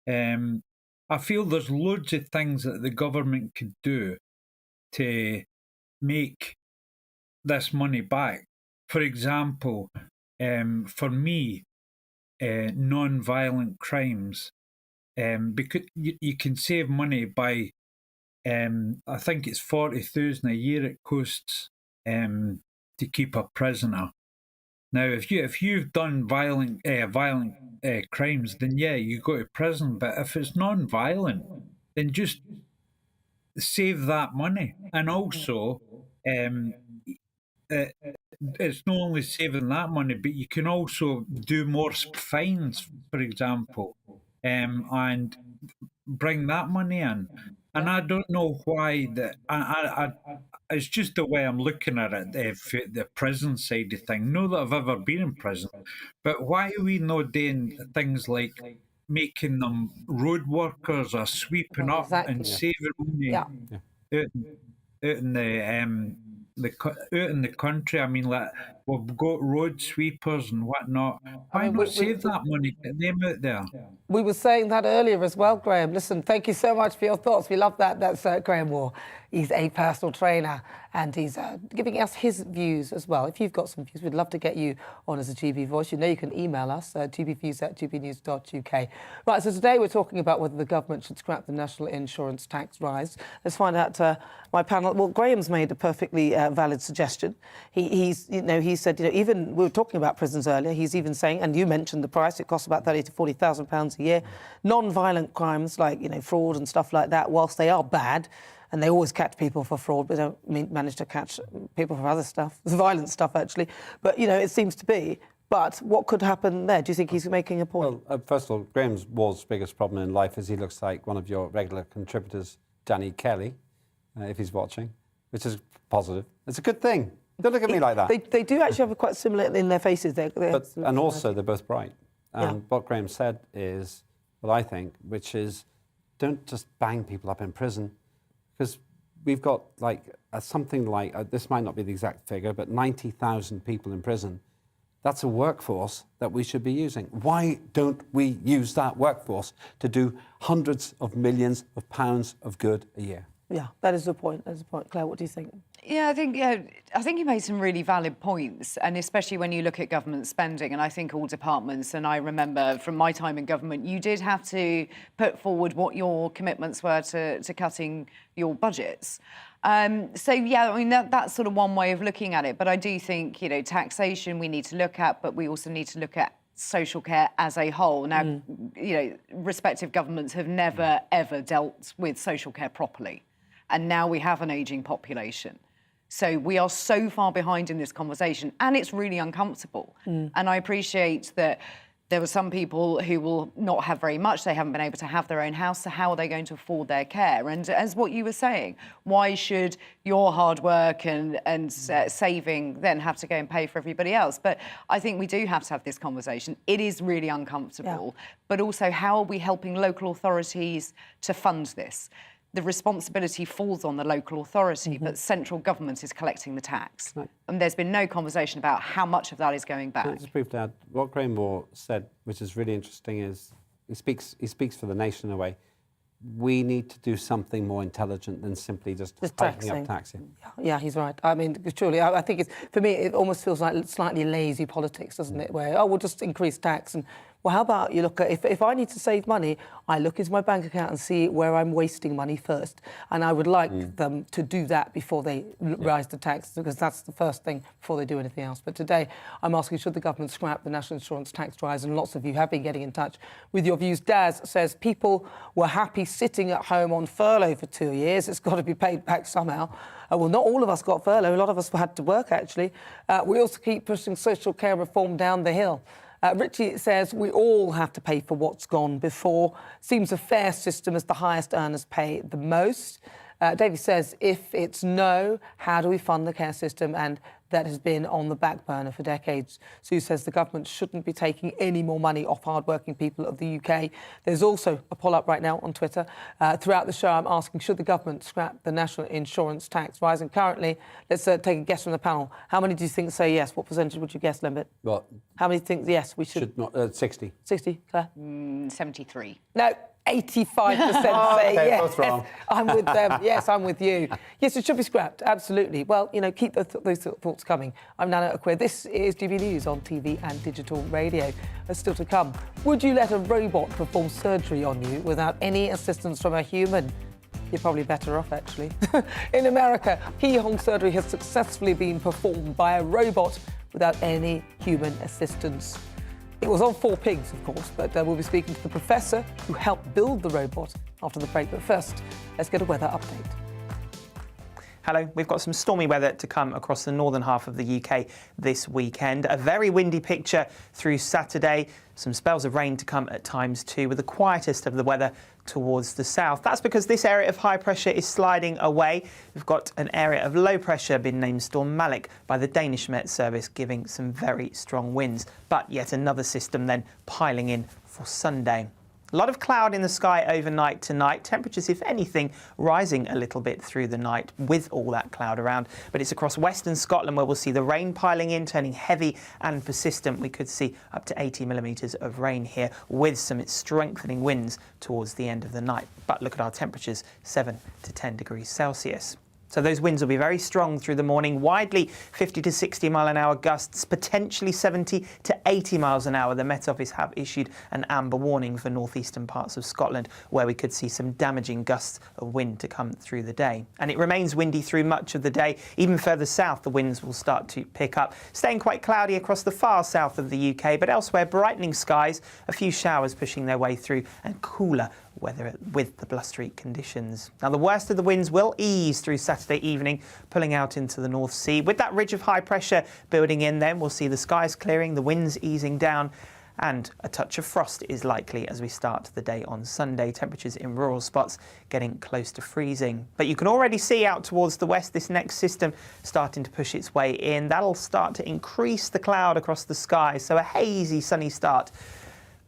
I feel there's loads of things that the government could do to make this money back. For example, for me, non-violent crimes, because you can save money by, I think it's 40,000 a year it costs to keep a prisoner. Now, if you've done violent crimes, then yeah, you go to prison. But if it's non-violent, then just save that money. And also, it's not only saving that money, but you can also do more fines, for example, and bring that money in. And I don't know why that. It's just the way I'm looking at it, the prison side of thing. Not that I've ever been in prison, but why are we not doing things like making them road workers or sweeping up and saving money out in the country? I mean, like we've got road sweepers and whatnot. Why not save that money, get them out there? We were saying that earlier as well, Graham. Listen, thank you so much for your thoughts. We love that. That's Graham Waugh. He's a personal trainer and he's giving us his views as well. If you've got some views, we'd love to get you on as a GB voice. You know you can email us, gbviews@gbnews.uk. Right, so today we're talking about whether the government should scrap the national insurance tax rise. Let's find out my panel. Well, Graham's made a perfectly valid suggestion. He said, even we were talking about prisons earlier, he's even saying, and you mentioned the price, it costs about £30,000 to £40,000 a year. Non-violent crimes like, fraud and stuff like that, whilst they are bad, and they always catch people for fraud, but don't manage to catch people for other stuff, violent stuff, actually. But, it seems to be. But what could happen there? Do you think he's making a point? Well, first of all, Graham Waugh's biggest problem in life is he looks like one of your regular contributors, Danny Kelly, if he's watching, which is positive. It's a good thing. Don't look at me like that. They do actually have quite similar in their faces. And also, they're both bright. And what Graham said is, what I think, which is, don't just bang people up in prison, because we've got something like, this might not be the exact figure, but 90,000 people in prison. That's a workforce that we should be using. Why don't we use that workforce to do hundreds of millions of pounds of good a year? Yeah, that is the point. That is the point. Claire, what do you think? Yeah, I think you made some really valid points, and especially when you look at government spending, and I think all departments, and I remember from my time in government, you did have to put forward what your commitments were to cutting your budgets. So, yeah, I mean, that's sort of one way of looking at it, but I do think, taxation we need to look at, but we also need to look at social care as a whole. Now, respective governments have never, ever dealt with social care properly. And now we have an ageing population. So we are so far behind in this conversation, and it's really uncomfortable. And I appreciate that there were some people who will not have very much. They haven't been able to have their own house, so how are they going to afford their care? And as what you were saying, why should your hard work and saving then have to go and pay for everybody else? But I think we do have to have this conversation. It is really uncomfortable. But also, how are we helping local authorities to fund this? The responsibility falls on the local authority, but central government is collecting the tax. Right. And there's been no conversation about how much of that is going back. Just brief to add, what Graham Waugh said, which is really interesting, is he speaks for the nation in a way. we need to do something more intelligent than simply just hiking up taxing. Yeah, he's right. I mean, truly, I think it's, for me, it almost feels like slightly lazy politics, doesn't it? Where, we'll just increase tax. And, well, how about you look at, if I need to save money, I look into my bank account and see where I'm wasting money first. And I would like them to do that before they rise the tax, because that's the first thing before they do anything else. But today, I'm asking, should the government scrap the national insurance tax rise? And lots of you have been getting in touch with your views. Daz says people were happy sitting at home on furlough for 2 years. It's got to be paid back somehow. Well, not all of us got furlough. A lot of us had to work, actually. We also keep pushing social care reform down the hill. Richie says we all have to pay for what's gone before. Seems a fair system as the highest earners pay the most. Davey says, if it's no, how do we fund the care system? And that has been on the back burner for decades. Sue says the government shouldn't be taking any more money off hard-working people of the UK. There's also a poll up right now on Twitter. Throughout the show, I'm asking, should the government scrap the national insurance tax rise? And currently, let's take a guess from the panel. How many do you think say yes? What percentage would you guess, Lembit? What? How many think yes, we should? Not, 60. 60, Claire? 73. No. 85% say yes. Both wrong. I'm with them. Yes, I'm with you. Yes, it should be scrapped. Absolutely. Well, you know, keep those thoughts coming. I'm Nana Akua. This is GB News on TV and digital radio. Still to come. Would you let a robot perform surgery on you without any assistance from a human? You're probably better off, actually. In America, keyhole surgery has successfully been performed by a robot without any human assistance. It was on 4 pigs, of course, but we'll be speaking to the professor who helped build the robot after the break. But first, let's get a weather update. Hello, we've got some stormy weather to come across the northern half of the UK this weekend. A very windy picture through Saturday. Some spells of rain to come at times too, with the quietest of the weather towards the south. That's because this area of high pressure is sliding away. We've got an area of low pressure been named Storm Malik by the Danish Met Service, giving some very strong winds. But yet another system then piling in for Sunday. A lot of cloud in the sky overnight tonight. Temperatures, if anything, rising a little bit through the night with all that cloud around. But it's across western Scotland where we'll see the rain piling in, turning heavy and persistent. We could see up to 80 millimetres of rain here with some strengthening winds towards the end of the night. But look at our temperatures, 7 to 10 degrees Celsius. So those winds will be very strong through the morning, widely 50 to 60 mile an hour gusts, potentially 70 to 80 miles an hour. The Met Office have issued an amber warning for northeastern parts of Scotland, where we could see some damaging gusts of wind to come through the day. And it remains windy through much of the day. Even further south, the winds will start to pick up, staying quite cloudy across the far south of the UK, but elsewhere brightening skies, a few showers pushing their way through, and cooler weather with the blustery conditions. Now, the worst of the winds will ease through Saturday evening, pulling out into the North Sea. With that ridge of high pressure building in, then we'll see the skies clearing, the winds easing down, and a touch of frost is likely as we start the day on Sunday. Temperatures in rural spots getting close to freezing. But you can already see out towards the west this next system starting to push its way in. That'll start to increase the cloud across the sky, so a hazy sunny start,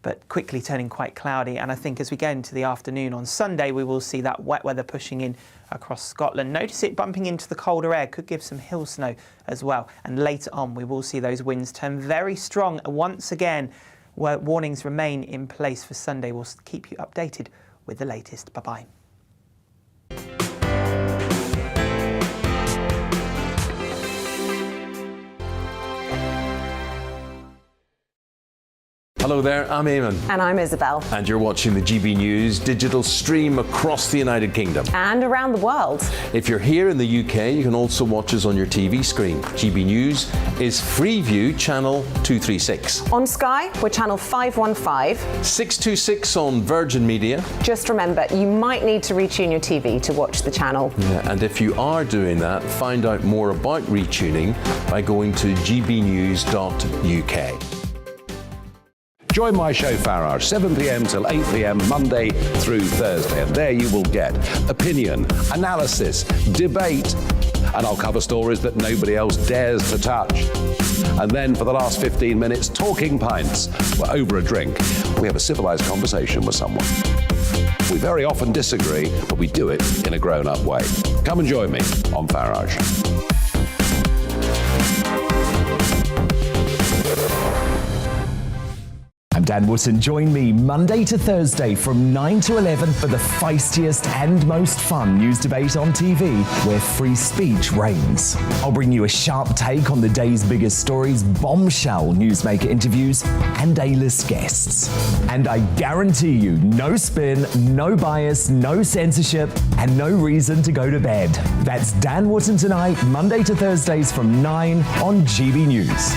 but quickly turning quite cloudy. And I think as we get into the afternoon on Sunday, we will see that wet weather pushing in across Scotland. Notice it bumping into the colder air, could give some hill snow as well. And later on, we will see those winds turn very strong once again, where warnings remain in place for Sunday. We'll keep you updated with the latest. Bye-bye. Hello there, I'm Eamon. And I'm Isabel. And you're watching the GB News digital stream across the United Kingdom. And around the world. If you're here in the UK, you can also watch us on your TV screen. GB News is Freeview channel 236. On Sky, we're channel 515. 626 on Virgin Media. Just remember, you might need to retune your TV to watch the channel. Yeah, and if you are doing that, find out more about retuning by going to gbnews.uk. Join my show Farage, 7 p.m. till 8 p.m. Monday through Thursday. And there you will get opinion, analysis, debate, and I'll cover stories that nobody else dares to touch. And then for the last 15 minutes, talking pints. We're over a drink. We have a civilized conversation with someone. We very often disagree, but we do it in a grown-up way. Come and join me on Farage. I'm Dan Wootton. Join me Monday to Thursday from 9 to 11 for the feistiest and most fun news debate on TV, where free speech reigns. I'll bring you a sharp take on the day's biggest stories, bombshell newsmaker interviews, and A-list guests. And I guarantee you, no spin, no bias, no censorship, and no reason to go to bed. That's Dan Wootton tonight, Monday to Thursdays from 9 on GB News.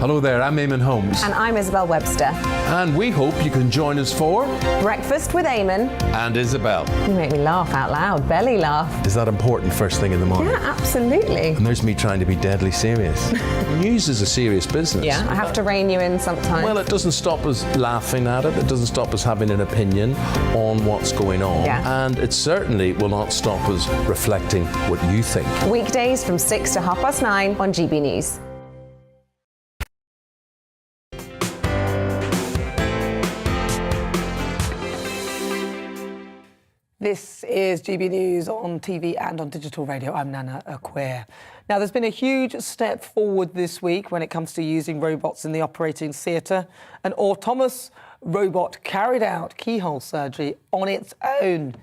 Hello there, I'm Eamon Holmes. And I'm Isabel Webster. And we hope you can join us for Breakfast with Eamon. And Isabel. You make me laugh out loud, belly laugh. Is that important first thing in the morning? Yeah, absolutely. And there's me trying to be deadly serious. News is a serious business. Yeah, I have to rein you in sometimes. Well, it doesn't stop us laughing at it. It doesn't stop us having an opinion on what's going on. Yeah. And it certainly will not stop us reflecting what you think. Weekdays from 6 to 9:30 on GB News. This is GB News on TV and on digital radio. I'm Nana Akua. Now, there's been a huge step forward this week when it comes to using robots in the operating theatre. An autonomous robot carried out keyhole surgery on its own.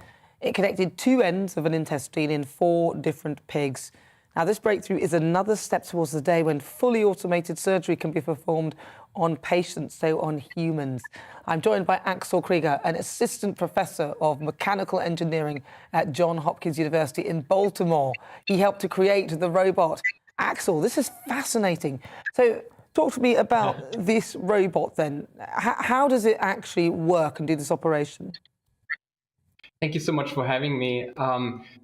It connected two ends of an intestine in 4 different pigs. Now, this breakthrough is another step towards the day when fully automated surgery can be performed on patients, so on humans. I'm joined by Axel Krieger, an assistant professor of mechanical engineering at Johns Hopkins University in Baltimore. He helped to create the robot. Axel, this is fascinating. So talk to me about this robot then. How does it actually work and do this operation? Thank you so much for having me.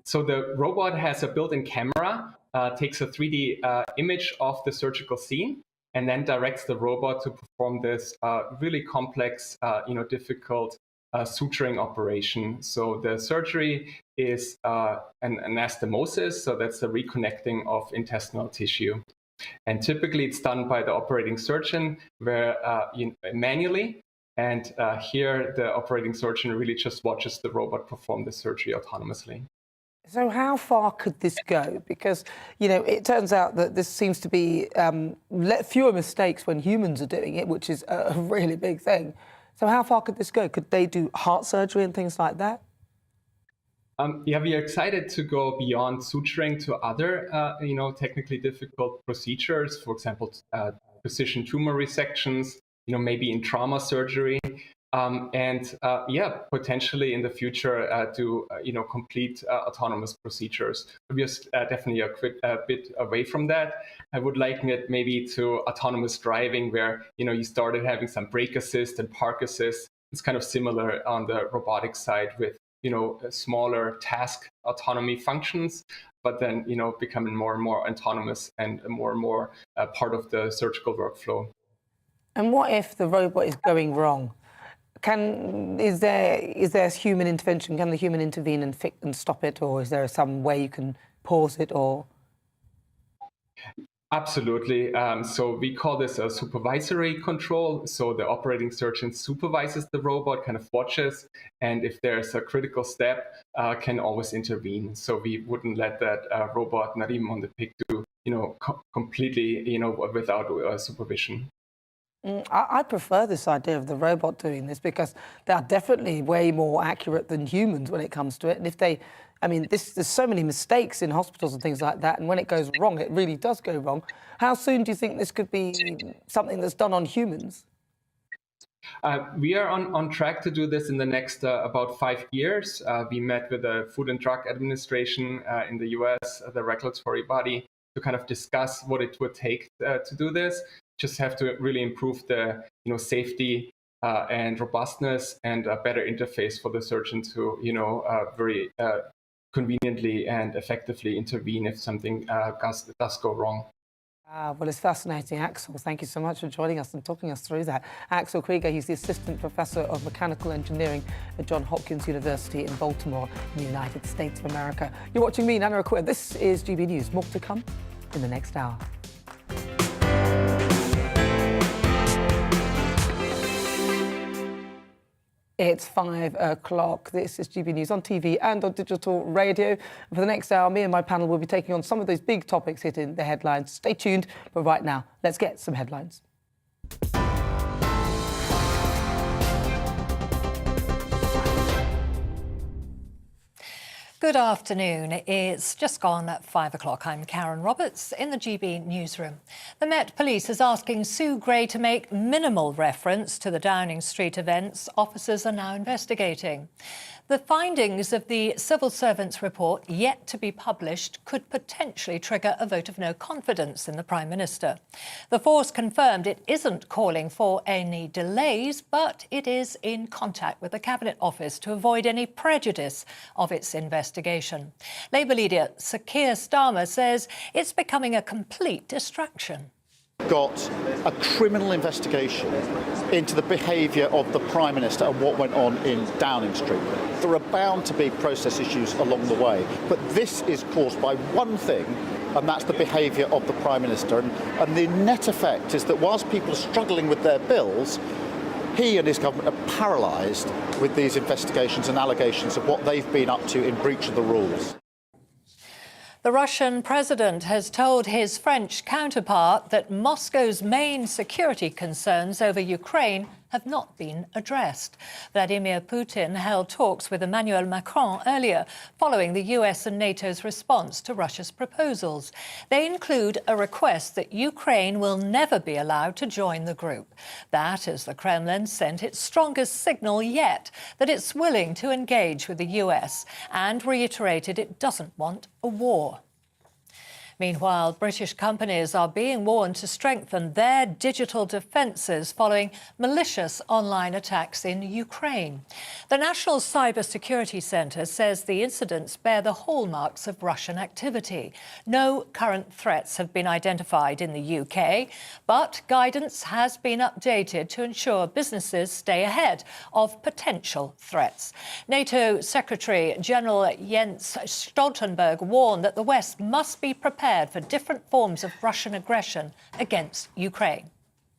So the robot has a built-in camera, takes a 3D image of the surgical scene, and then directs the robot to perform this really complex, difficult suturing operation. So the surgery is an anastomosis, so that's the reconnecting of intestinal tissue. And typically it's done by the operating surgeon manually. And here the operating surgeon really just watches the robot perform the surgery autonomously. So how far could this go? Because, it turns out that this seems to be fewer mistakes when humans are doing it, which is a really big thing. So how far could this go? Could they do heart surgery and things like that? We are excited to go beyond suturing to other, technically difficult procedures. For example, precision tumor resections, maybe in trauma surgery. Potentially in the future do complete autonomous procedures. We are definitely a bit away from that. I would liken it maybe to autonomous driving, where you started having some brake assist and park assist. It's kind of similar on the robotics side with smaller task autonomy functions, but then becoming more and more autonomous and more part of the surgical workflow. And what if the robot is going wrong? Is there human intervention? Can the human intervene and stop it, or is there some way you can pause it? Or absolutely. So we call this a supervisory control. So the operating surgeon supervises the robot, kind of watches, and if there's a critical step, can always intervene. So we wouldn't let that robot, not even on the pig, do completely without supervision. I prefer this idea of the robot doing this because they are definitely way more accurate than humans when it comes to it. And if there's so many mistakes in hospitals and things like that, and when it goes wrong, it really does go wrong. How soon do you think this could be something that's done on humans? We are on track to do this in the next about 5 years. We met with the Food and Drug Administration in the US, the regulatory body, to kind of discuss what it would take to do this. Just have to really improve the safety and robustness and a better interface for the surgeon to very conveniently and effectively intervene if something does go wrong. Well, it's fascinating. Axel, thank you so much for joining us and talking us through that. Axel Krieger, he's the Assistant Professor of Mechanical Engineering at Johns Hopkins University in Baltimore in the United States of America. You're watching me, Nana Akua. This is GB News. More to come in the next hour. It's 5 o'clock. This is GB News on TV and on digital radio. And for the next hour, me and my panel will be taking on some of those big topics hitting the headlines. Stay tuned. But right now, let's get some headlines. Good afternoon. It's just gone at 5 o'clock. I'm Karen Roberts in the GB newsroom. The Met Police is asking Sue Gray to make minimal reference to the Downing Street events officers are now investigating. The findings of the civil servants report, yet to be published, could potentially trigger a vote of no confidence in the Prime Minister. The force confirmed it isn't calling for any delays, but it is in contact with the Cabinet Office to avoid any prejudice of its investigation. Labour leader Sir Keir Starmer says it's becoming a complete distraction. Got a criminal investigation into the behaviour of the Prime Minister and what went on in Downing Street. There are bound to be process issues along the way, but this is caused by one thing, and that's the behaviour of the Prime Minister. And the net effect is that whilst people are struggling with their bills, he and his government are paralysed with these investigations and allegations of what they've been up to in breach of the rules. The Russian president has told his French counterpart that Moscow's main security concerns over Ukraine have not been addressed. Vladimir Putin held talks with Emmanuel Macron earlier, following the US and NATO's response to Russia's proposals. They include a request that Ukraine will never be allowed to join the group. That as the Kremlin sent its strongest signal yet that it's willing to engage with the US and reiterated it doesn't want a war. Meanwhile, British companies are being warned to strengthen their digital defences following malicious online attacks in Ukraine. The National Cyber Security Centre says the incidents bear the hallmarks of Russian activity. No current threats have been identified in the UK, but guidance has been updated to ensure businesses stay ahead of potential threats. NATO Secretary General Jens Stoltenberg warned that the West must be prepared for different forms of Russian aggression against Ukraine.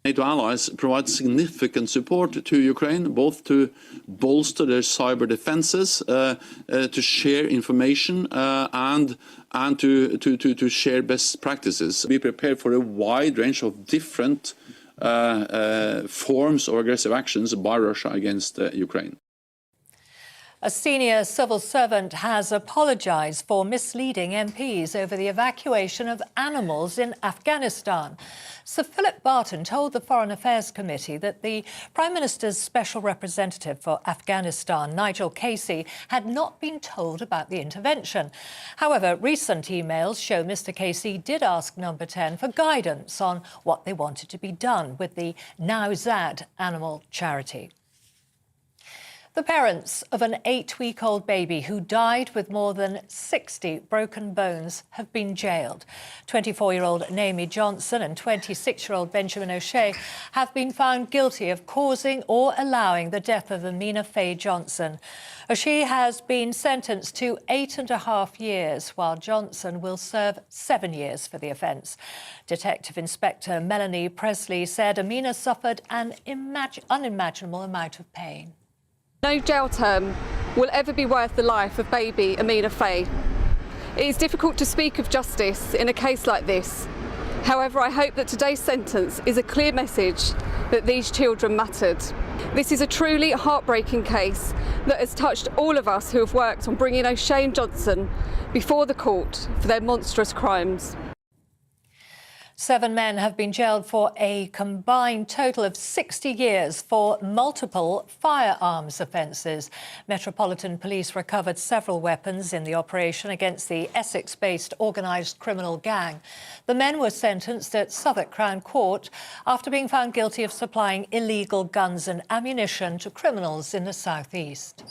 NATO allies provide significant support to Ukraine, both to bolster their cyber defences, to share information and to share best practices. Be prepared for a wide range of different forms of aggressive actions by Russia against Ukraine. A senior civil servant has apologised for misleading MPs over the evacuation of animals in Afghanistan. Sir Philip Barton told the Foreign Affairs Committee that the Prime Minister's Special Representative for Afghanistan, Nigel Casey, had not been told about the intervention. However, recent emails show Mr Casey did ask Number 10 for guidance on what they wanted to be done with the Nowzad animal charity. The parents of an 8-week-old baby who died with more than 60 broken bones have been jailed. 24-year-old Naomi Johnson and 26-year-old Benjamin O'Shea have been found guilty of causing or allowing the death of Amina Faye Johnson. O'Shea has been sentenced to 8.5 years, while Johnson will serve 7 years for the offence. Detective Inspector Melanie Presley said Amina suffered an unimaginable amount of pain. No jail term will ever be worth the life of baby Amina Faye. It is difficult to speak of justice in a case like this. However, I hope that today's sentence is a clear message that these children mattered. This is a truly heartbreaking case that has touched all of us who have worked on bringing O'Shea and Johnson before the court for their monstrous crimes. 7 men have been jailed for a combined total of 60 years for multiple firearms offences. Metropolitan Police recovered several weapons in the operation against the Essex-based organised criminal gang. The men were sentenced at Southwark Crown Court after being found guilty of supplying illegal guns and ammunition to criminals in the South East.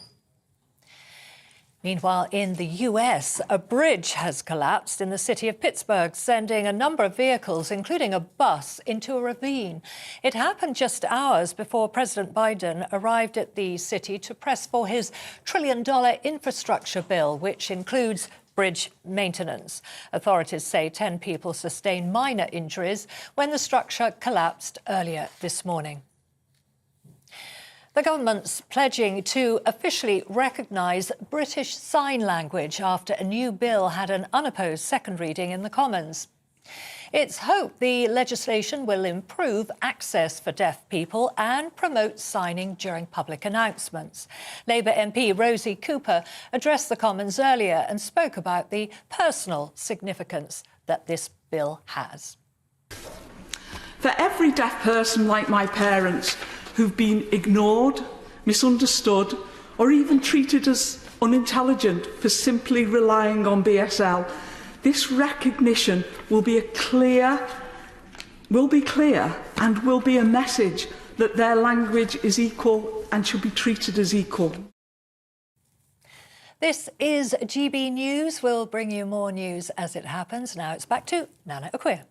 Meanwhile, in the US, a bridge has collapsed in the city of Pittsburgh, sending a number of vehicles, including a bus, into a ravine. It happened just hours before President Biden arrived at the city to press for his trillion-dollar infrastructure bill, which includes bridge maintenance. Authorities say 10 people sustained minor injuries when the structure collapsed earlier this morning. The government's pledging to officially recognise British Sign Language after a new bill had an unopposed second reading in the Commons. It's hoped the legislation will improve access for deaf people and promote signing during public announcements. Labour MP Rosie Cooper addressed the Commons earlier and spoke about the personal significance that this bill has. For every deaf person like my parents who've been ignored, misunderstood, or even treated as unintelligent for simply relying on BSL, this recognition will be clear and will be a message that their language is equal and should be treated as equal. This is GB News. We'll bring you more news as it happens. Now it's back to Nana Akua.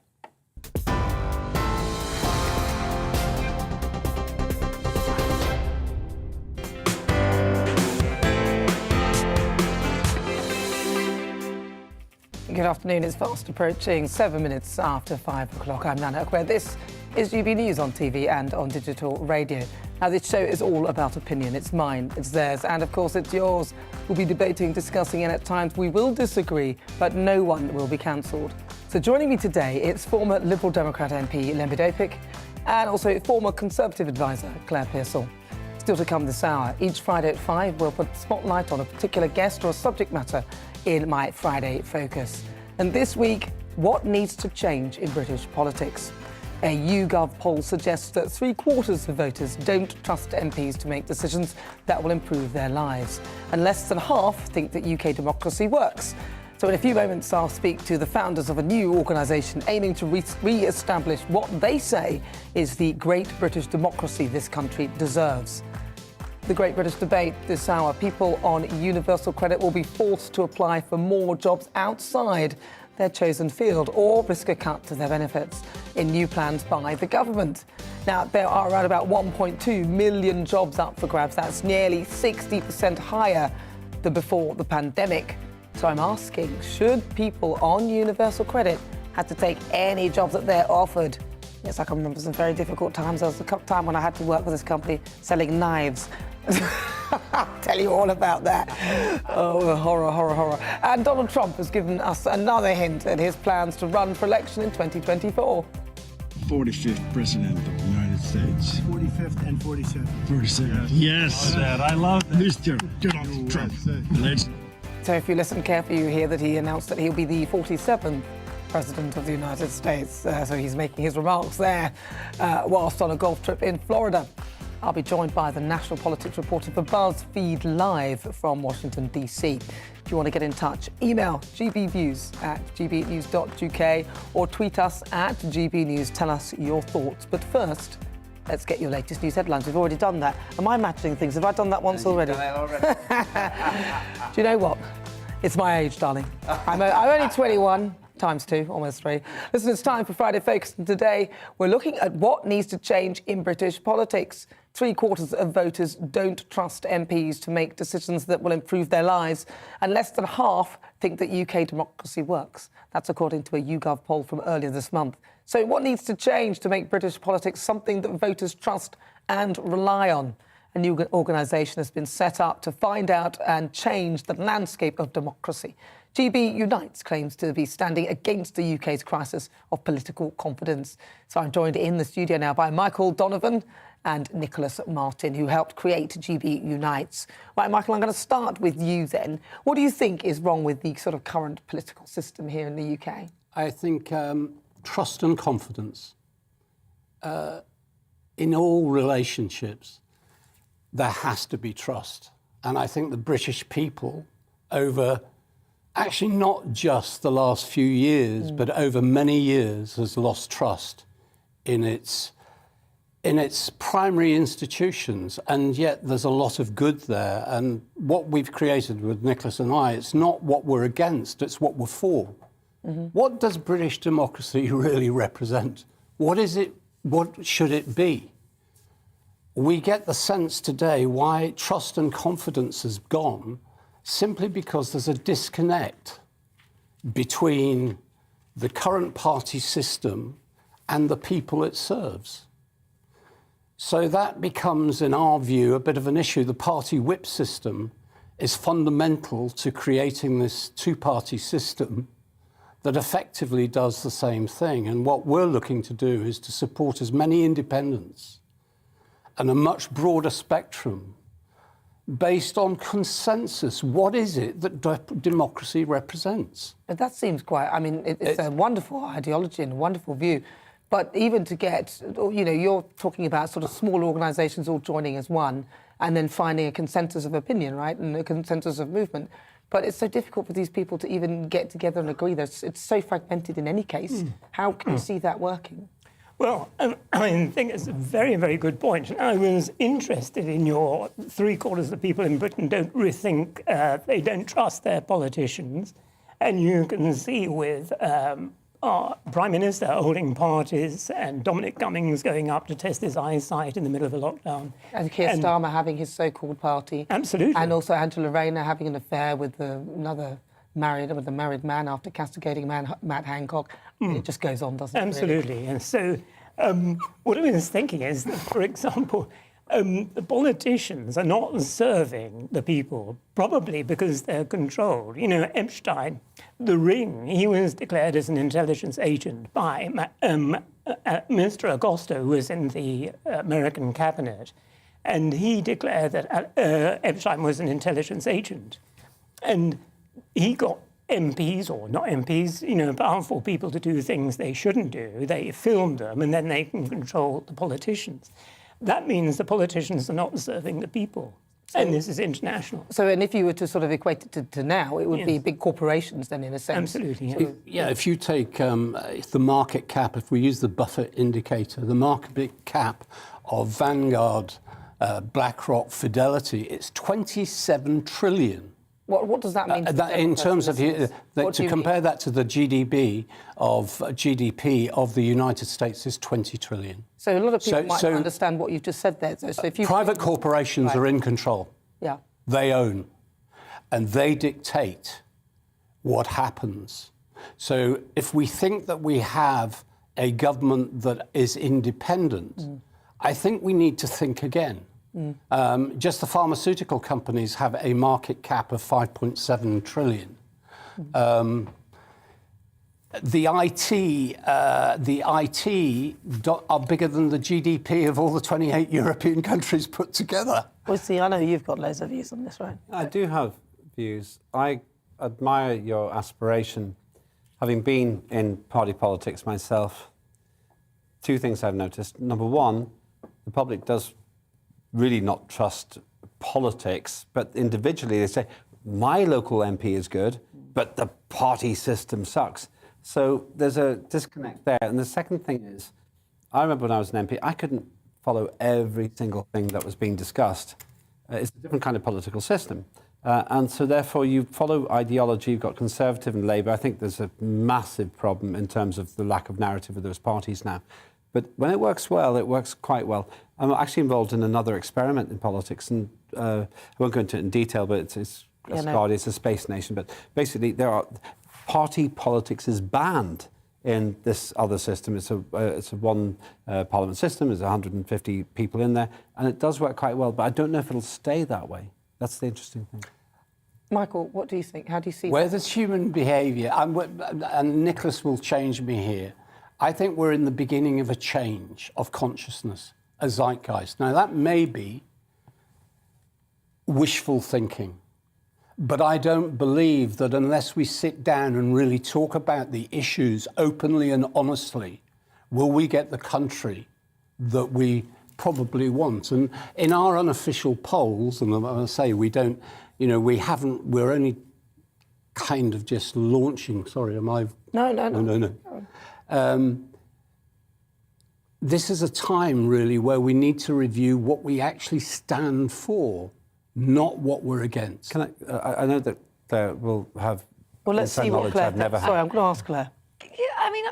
Good afternoon. It's fast approaching 7 minutes after 5 o'clock. I'm Nana Akua. This is GB News on TV and on digital radio. Now, this show is all about opinion. It's mine, it's theirs, and of course it's yours. We'll be debating, discussing, and at times we will disagree, but no one will be cancelled. So joining me today, it's former Liberal Democrat MP Lembi Dopik and also former Conservative advisor Claire Pearsall. Still to come this hour, each Friday at 5, we'll put spotlight on a particular guest or a subject matter in my Friday Focus. And this week, what needs to change in British politics? A YouGov poll suggests that 3/4 of voters don't trust MPs to make decisions that will improve their lives. And less than half think that UK democracy works. So in a few moments, I'll speak to the founders of a new organisation aiming to re-establish what they say is the great British democracy this country deserves. The Great British Debate this hour. People on universal credit will be forced to apply for more jobs outside their chosen field or risk a cut to their benefits in new plans by the government. Now, there are around about 1.2 million jobs up for grabs. That's nearly 60% higher than before the pandemic. So I'm asking, should people on universal credit have to take any jobs that they're offered? Yes, I can remember some very difficult times. There was a time when I had to work for this company selling knives. I'll tell you all about that. Oh, horror, horror, horror. And Donald Trump has given us another hint at his plans to run for election in 2024. 45th President of the United States. 45th and 47th. 47th. Yes. I love that. Mr. Donald Trump. Let's. So if you listen carefully, you hear that he announced that he'll be the 47th President of the United States. So he's making his remarks there whilst on a golf trip in Florida. I'll be joined by the national politics reporter for BuzzFeed Live from Washington, D.C. If you want to get in touch, email gbviews@gbnews.uk or tweet us at gbnews. Tell us your thoughts. But first, let's get your latest news headlines. We've already done that. Am I matching things? Have I done that once already? You've done it already. Do you know what? It's my age, darling. I'm only 21. Times 2, almost 3. Listen, it's time for Friday Focus, and today we're looking at what needs to change in British politics. 3/4 of voters don't trust MPs to make decisions that will improve their lives, and less than half think that UK democracy works. That's according to a YouGov poll from earlier this month. So what needs to change to make British politics something that voters trust and rely on? A new organisation has been set up to find out and change the landscape of democracy. GB Unites claims to be standing against the UK's crisis of political confidence. So I'm joined in the studio now by Michael Donovan and Nicholas Martin, who helped create GB Unites. Right, Michael, I'm going to start with you then. What do you think is wrong with the sort of current political system here in the UK? I think trust and confidence. In all relationships, there has to be trust. And I think the British people over actually not just the last few years, but over many years has lost trust in its primary institutions, and yet there's a lot of good there. And what we've created with Nicholas and I, it's not what we're against, it's what we're for. Mm-hmm. What does British democracy really represent? What is it? What should it be? We get the sense today why trust and confidence has gone, simply because there's a disconnect between the current party system and the people it serves. So that becomes, in our view, a bit of an issue. The party whip system is fundamental to creating this two-party system that effectively does the same thing. And what we're looking to do is to support as many independents and a much broader spectrum based on consensus. What is it that democracy represents? But that seems quite, I mean, it's a wonderful ideology and a wonderful view. But even to get, you know, you're talking about sort of small organisations all joining as one and then finding a consensus of opinion, right, and a consensus of movement. But it's so difficult for these people to even get together and agree. It's so fragmented in any case. How can you see that working? Well, I think it's a very, very good point. I was interested in your 3/4 of the people in Britain don't rethink, they don't trust their politicians. And you can see with our Prime Minister holding parties and Dominic Cummings going up to test his eyesight in the middle of a lockdown. And Keir Starmer having his so-called party. Absolutely. And also Angela Rayner having an affair with another married man after castigating Matt Hancock. It just goes on, doesn't it? Absolutely. Really? And so what I was thinking is that, for example, the politicians are not serving the people, probably because they're controlled. You know, Epstein, the Ring, he was declared as an intelligence agent by Mr. Acosta, who was in the American cabinet, and he declared that Epstein was an intelligence agent. And he got MPs, or not MPs, you know, powerful people to do things they shouldn't do. They filmed them, and then they can control the politicians. That means the politicians are not serving the people. And this is international. So, and if you were to sort of equate it to now, it would be big corporations then, in a sense. Absolutely, yeah. If you take the market cap, if we use the Buffett indicator, the market cap of Vanguard, BlackRock, Fidelity, it's 27 trillion. What does that mean? In terms of to compare that to the GDP of the United States is 20 trillion. So a lot of people might not understand what you've just said there. So if you private corporations are in control. Yeah. They own, and they dictate what happens. So if we think that we have a government that is independent, I think we need to think again. Just the pharmaceutical companies have a market cap of 5.7 trillion. The IT are bigger than the GDP of all the 28 European countries put together. Well, see, I know you've got loads of views on this, right? I do have views. I admire your aspiration. Having been in party politics myself, two things I've noticed. Number one, the public does really not trust politics, but individually they say, my local MP is good, but the party system sucks. So there's a disconnect there. And the second thing is, I remember when I was an MP, I couldn't follow every single thing that was being discussed. It's a different kind of political system. And so therefore you follow ideology, you've got Conservative and Labour. I think there's a massive problem in terms of the lack of narrative of those parties now. But when it works well, it works quite well. I'm actually involved in another experiment in politics, and I won't go into it in detail, but it's a space nation. But basically, party politics is banned in this other system. It's a one parliament system. There's 150 people in there, and it does work quite well. But I don't know if it'll stay that way. That's the interesting thing. Michael, what do you think? How do you see where there's human behaviour, and Nicholas will change me here. I think we're in the beginning of a change of consciousness, a zeitgeist. Now, that may be wishful thinking, but I don't believe that unless we sit down and really talk about the issues openly and honestly, will we get the country that we probably want. And in our unofficial polls, and I say we don't, you know, we're only kind of just launching. Sorry, am I? No. This is a time, really, where we need to review what we actually stand for, not what we're against. I know that Claire will have let's see what Claire I've never had. Sorry, I'm going to ask Claire. Yeah, I mean,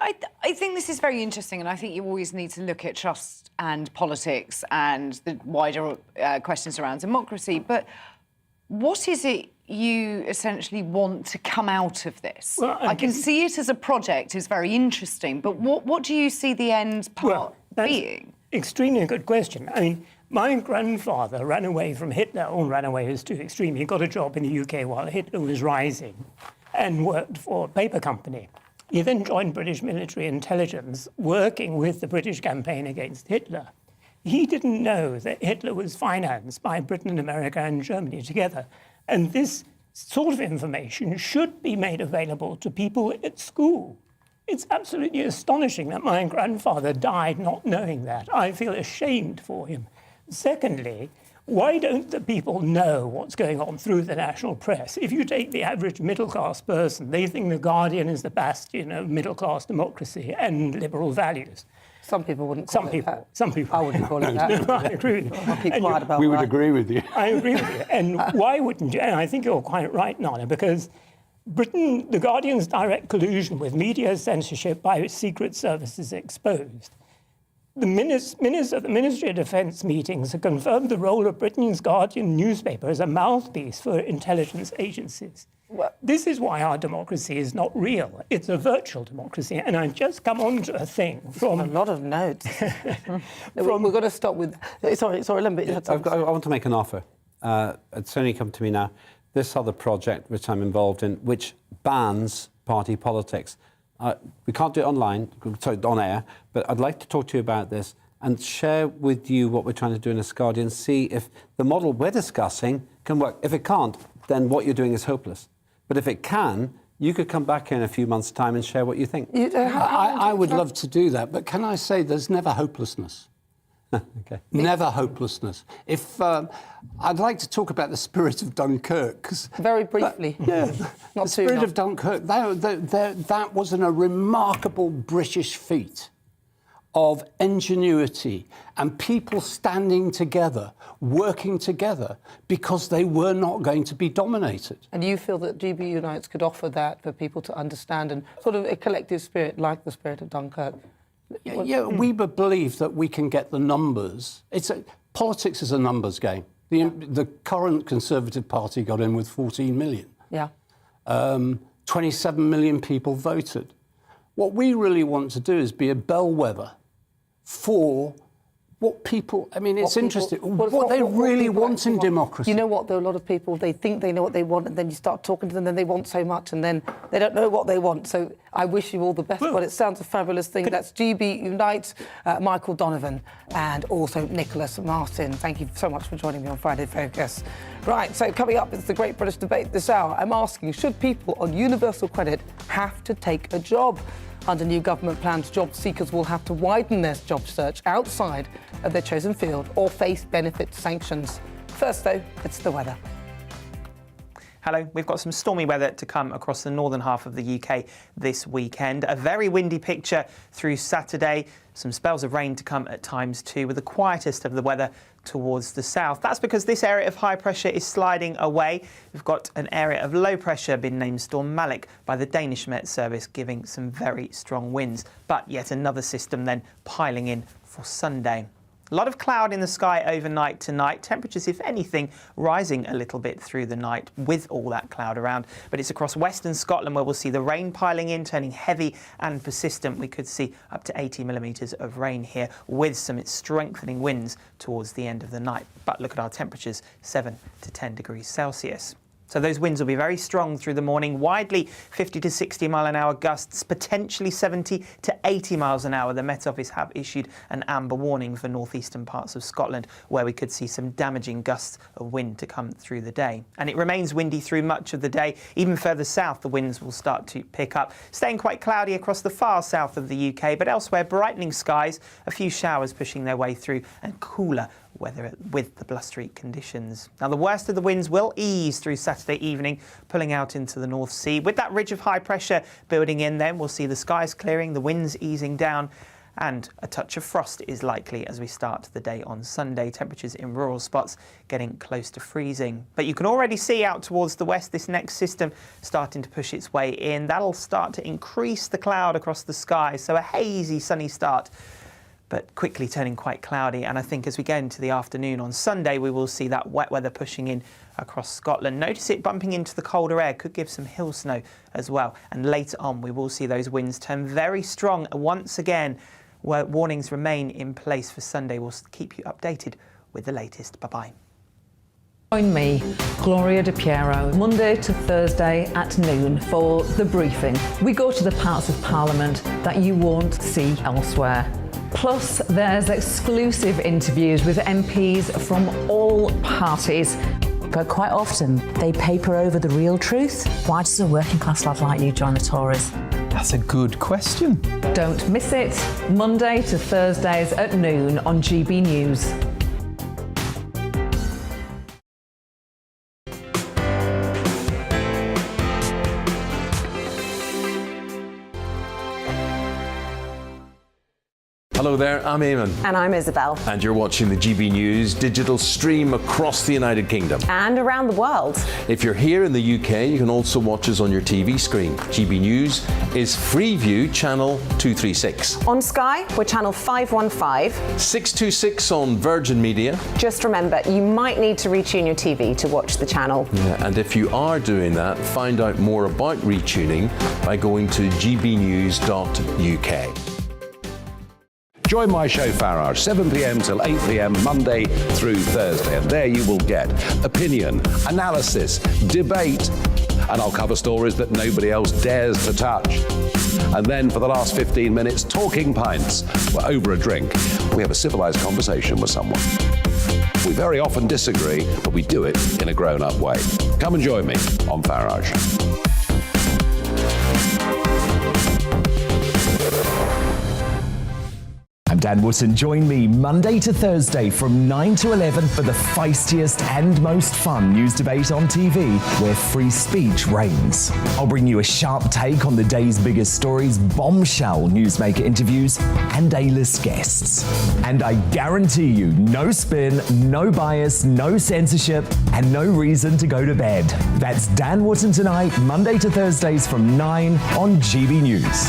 I think this is very interesting, and I think you always need to look at trust and politics and the wider questions around democracy. But what is it you essentially want to come out of this? Well, I can see it as a project is very interesting, but what do you see the end part being? Extremely good question. I mean, my grandfather ran away from Hitler, or ran away is too extreme. He got a job in the UK while Hitler was rising and worked for a paper company. He then joined British military intelligence, working with the British campaign against Hitler. He didn't know that Hitler was financed by Britain, America and Germany together. And this sort of information should be made available to people at school. It's absolutely astonishing that my grandfather died not knowing that. I feel ashamed for him. Secondly, why don't the people know what's going on through the national press? If you take the average middle-class person, they think The Guardian is the bastion of middle-class democracy and liberal values. Some people wouldn't call it that. Some people. I wouldn't call it that. No, I agree with you. I'll keep quiet about We would that. agree with you. I agree with you. And why wouldn't you? And I think you're quite right, Nana, because Britain, The Guardian's direct collusion with media censorship by secret services exposed. The minutes of the Ministry of Defence meetings have confirmed the role of Britain's Guardian newspaper as a mouthpiece for intelligence agencies. This is why our democracy is not real. It's a virtual democracy. And I've just come on to a thing from... A lot of notes. We're going to stop with... Sorry, Lembit. I want to make an offer. It's only come to me now. This other project which I'm involved in, which bans party politics. We can't do it online, sorry, on air, but I'd like to talk to you about this and share with you what we're trying to do in this Guardian, see if the model we're discussing can work. If it can't, then what you're doing is hopeless. But if it can, you could come back in a few months' time and share what you think. I would love to do that, but can I say there's never hopelessness? Okay. Never hopelessness. If I'd like to talk about the spirit of Dunkirk. 'Cause very briefly. The spirit of Dunkirk, that was a remarkable British feat of ingenuity and people standing together, working together, because they were not going to be dominated. And you feel that GB Unites could offer that for people to understand and sort of a collective spirit like the spirit of Dunkirk? We believe that we can get the numbers. Politics is a numbers game. The current Conservative Party got in with 14 million. Yeah. 27 million people voted. What we really want to do is be a bellwether for what people... I mean, it's interesting. What they really want in democracy. You know what? There are a lot of people, they think they know what they want, and then you start talking to them, and they want so much, and then they don't know what they want. So I wish you all the best, but it sounds a fabulous thing. That's GB Unite, Michael Donovan, and also Nicholas Martin. Thank you so much for joining me on Friday Focus. Right, so coming up is the Great British Debate this hour. I'm asking, should people on universal credit have to take a job? Under new government plans, job seekers will have to widen their job search outside of their chosen field or face benefit sanctions. First, though, it's the weather. Hello, we've got some stormy weather to come across the northern half of the UK this weekend. A very windy picture through Saturday. Some spells of rain to come at times too, with the quietest of the weather towards the south. That's because this area of high pressure is sliding away. We've got an area of low pressure been named Storm Malik by the Danish Met Service, giving some very strong winds. But yet another system then piling in for Sunday. A lot of cloud in the sky overnight tonight. Temperatures, if anything, rising a little bit through the night with all that cloud around. But it's across western Scotland where we'll see the rain piling in, turning heavy and persistent. We could see up to 80 millimetres of rain here with some strengthening winds towards the end of the night. But look at our temperatures, 7 to 10 degrees Celsius. So those winds will be very strong through the morning, widely 50 to 60 mile an hour gusts, potentially 70 to 80 miles an hour. The Met Office have issued an amber warning for northeastern parts of Scotland, where we could see some damaging gusts of wind to come through the day. And it remains windy through much of the day. Even further south, the winds will start to pick up, staying quite cloudy across the far south of the UK, but elsewhere brightening skies, a few showers pushing their way through, and cooler weather with the blustery conditions. Now, the worst of the winds will ease through Saturday evening, pulling out into the North Sea. With that ridge of high pressure building in, then we'll see the skies clearing, the winds easing down, and a touch of frost is likely as we start the day on Sunday. Temperatures in rural spots getting close to freezing. But you can already see out towards the west this next system starting to push its way in. That'll start to increase the cloud across the sky, so a hazy sunny start, but quickly turning quite cloudy. And I think as we go into the afternoon on Sunday, we will see that wet weather pushing in across Scotland. Notice it bumping into the colder air, could give some hill snow as well. And later on, we will see those winds turn very strong once again, where warnings remain in place for Sunday. We'll keep you updated with the latest. Bye-bye. Join me, Gloria De Piero, Monday to Thursday at noon for The Briefing. We go to the parts of Parliament that you won't see elsewhere. Plus, there's exclusive interviews with MPs from all parties. But quite often, they paper over the real truth. Why does a working class lad like you join the Tories? That's a good question. Don't miss it, Monday to Thursdays at noon on GB News. Hello there, I'm Eamon. And I'm Isabel. And you're watching the GB News digital stream across the United Kingdom. And around the world. If you're here in the UK, you can also watch us on your TV screen. GB News is Freeview channel 236. On Sky, we're channel 515. 626 on Virgin Media. Just remember, you might need to retune your TV to watch the channel. Yeah, and if you are doing that, find out more about retuning by going to gbnews.uk. Join my show Farage, 7 p.m. till 8 p.m. Monday through Thursday. And there you will get opinion, analysis, debate, and I'll cover stories that nobody else dares to touch. And then for the last 15 minutes, talking pints. We're over a drink. We have a civilized conversation with someone. We very often disagree, but we do it in a grown-up way. Come and join me on Farage. I'm Dan Wootton. Join me Monday to Thursday from 9 to 11 for the feistiest and most fun news debate on TV, where free speech reigns. I'll bring you a sharp take on the day's biggest stories, bombshell newsmaker interviews, and A-list guests. And I guarantee you, no spin, no bias, no censorship, and no reason to go to bed. That's Dan Wootton tonight, Monday to Thursdays from 9 on GB News.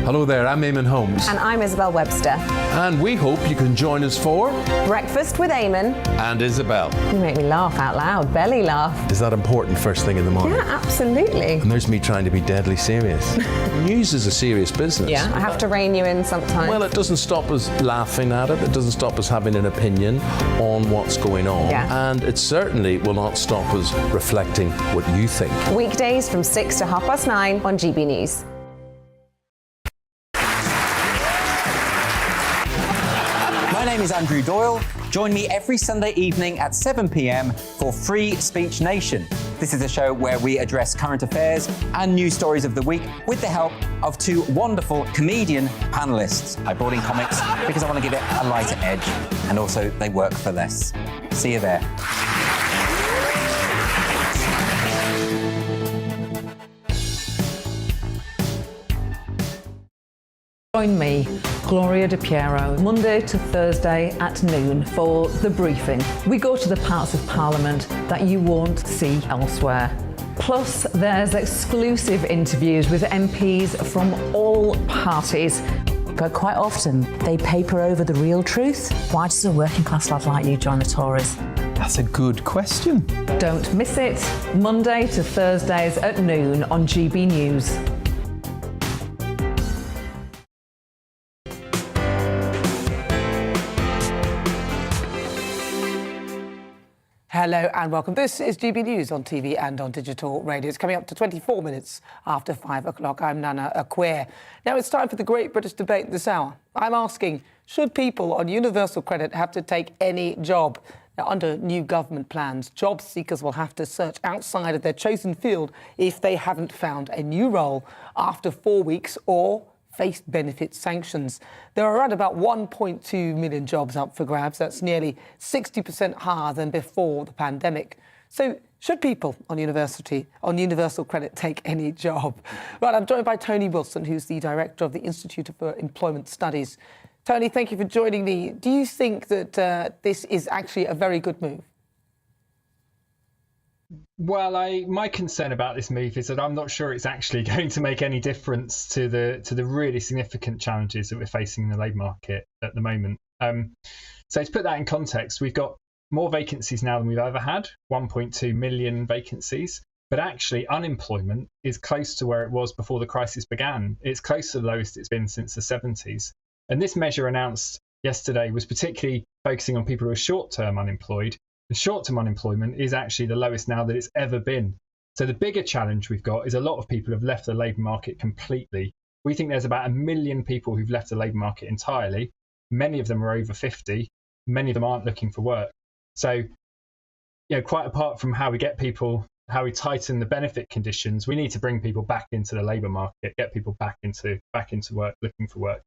Hello there, I'm Eamon Holmes. And I'm Isabel Webster. And we hope you can join us for Breakfast with Eamon and Isabel. You make me laugh out loud, belly laugh. Is that important first thing in the morning? Yeah, absolutely. And there's me trying to be deadly serious. News is a serious business. Yeah, I have to rein you in sometimes. Well, it doesn't stop us laughing at it. It doesn't stop us having an opinion on what's going on. Yeah. And it certainly will not stop us reflecting what you think. Weekdays from 6 to 9:30 on GB News. My name is Andrew Doyle. Join me every Sunday evening at 7 p.m. for Free Speech Nation. This is a show where we address current affairs and news stories of the week with the help of two wonderful comedian panellists. I brought in comics because I want to give it a lighter edge, and also they work for less. See you there. Join me, Gloria De Piero, Monday to Thursday at noon for The Briefing. We go to the parts of Parliament that you won't see elsewhere. Plus, there's exclusive interviews with MPs from all parties. But quite often, they paper over the real truth. Why does a working class lad like you join the Tories? That's a good question. Don't miss it, Monday to Thursdays at noon on GB News. Hello and welcome. This is GB News on TV and on digital radio. It's coming up to 24 minutes after 5 o'clock. I'm Nana Akua. Now it's time for the Great British Debate this hour. I'm asking, should people on universal credit have to take any job? Now, under new government plans, job seekers will have to search outside of their chosen field if they haven't found a new role after 4 weeks or face benefit sanctions. There are around about 1.2 million jobs up for grabs. That's nearly 60% higher than before the pandemic. So should people on universal credit take any job? Right, I'm joined by Tony Wilson, who's the director of the Institute for Employment Studies. Tony, thank you for joining me. Do you think that this is actually a very good move? Well, my concern about this move is that I'm not sure it's actually going to make any difference to the really significant challenges that we're facing in the labour market at the moment. So to put that in context, we've got more vacancies now than we've ever had, 1.2 million vacancies. But actually, unemployment is close to where it was before the crisis began. It's close to the lowest it's been since the 70s. And this measure announced yesterday was particularly focusing on people who are short-term unemployed. The short-term unemployment is actually the lowest now that it's ever been. So the bigger challenge we've got is a lot of people have left the labour market completely. We think there's about 1 million people who've left the labour market entirely. Many of them are over 50. Many of them aren't looking for work. So, quite apart from how we get people, how we tighten the benefit conditions, we need to bring people back into the labour market, get people back into work, looking for work.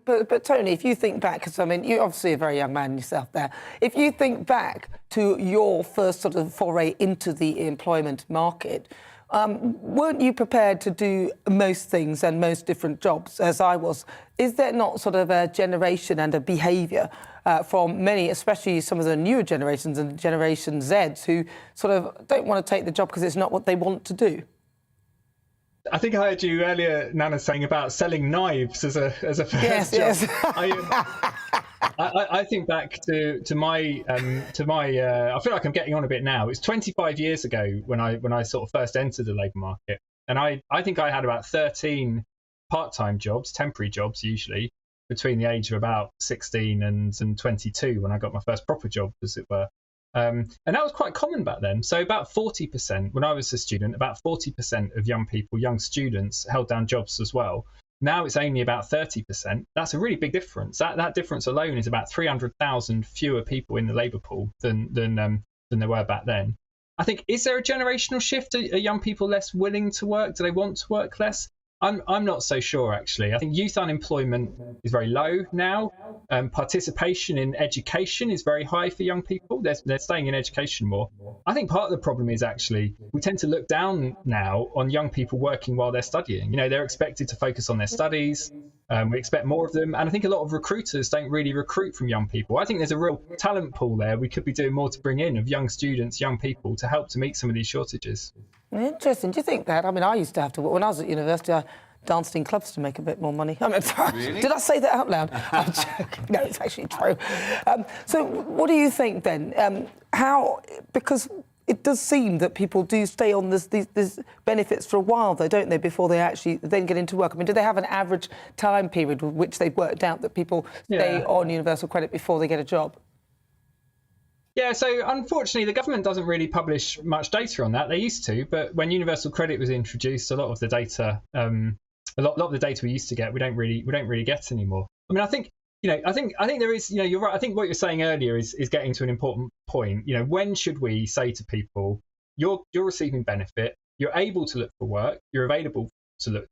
But Tony, if you think back, because I mean, you're obviously a very young man yourself there. If you think back to your first sort of foray into the employment market, weren't you prepared to do most things and most different jobs, as I was? Is there not sort of a generation and a behaviour from many, especially some of the newer generations and Generation Zs, who sort of don't want to take the job because it's not what they want to do? I think I heard you earlier, Nana, saying about selling knives as a first job. Yes. I think back to my I feel like I'm getting on a bit now. It's 25 years ago when I sort of first entered the labour market, and I think I had about 13 part-time jobs, temporary jobs usually, between the age of about 16 and 22 when I got my first proper job, as it were. And that was quite common back then. So about 40%, when I was a student, about 40% of young people, young students, held down jobs as well. Now it's only about 30%. That's a really big difference. That difference alone is about 300,000 fewer people in the labour pool than there were back then. I think, is there a generational shift? Are young people less willing to work? Do they want to work less? I'm not so sure, actually. I think youth unemployment is very low now. Participation in education is very high for young people. They're staying in education more. I think part of the problem is actually we tend to look down now on young people working while they're studying. They're expected to focus on their studies. We expect more of them. And I think a lot of recruiters don't really recruit from young people. I think there's a real talent pool there. We could be doing more to bring in of young students, young people, to help to meet some of these shortages. Interesting. Do you think that? I mean, I used to have to, when I was at university, I danced in clubs to make a bit more money. I mean, Really? Did I say that out loud? I'm joking. No, it's actually true. So what do you think then? Because it does seem that people do stay on these benefits for a while, though, don't they, before they actually then get into work? I mean, do they have an average time period with which they've worked out that people stay on universal credit before they get a job? Yeah, so unfortunately, the government doesn't really publish much data on that. They used to, but when universal credit was introduced, a lot of the data, a lot of the data we used to get, we don't really get anymore. I mean, I think there is, you're right. I think what you're saying earlier is getting to an important point. When should we say to people, you're receiving benefit, you're able to look for work, you're available to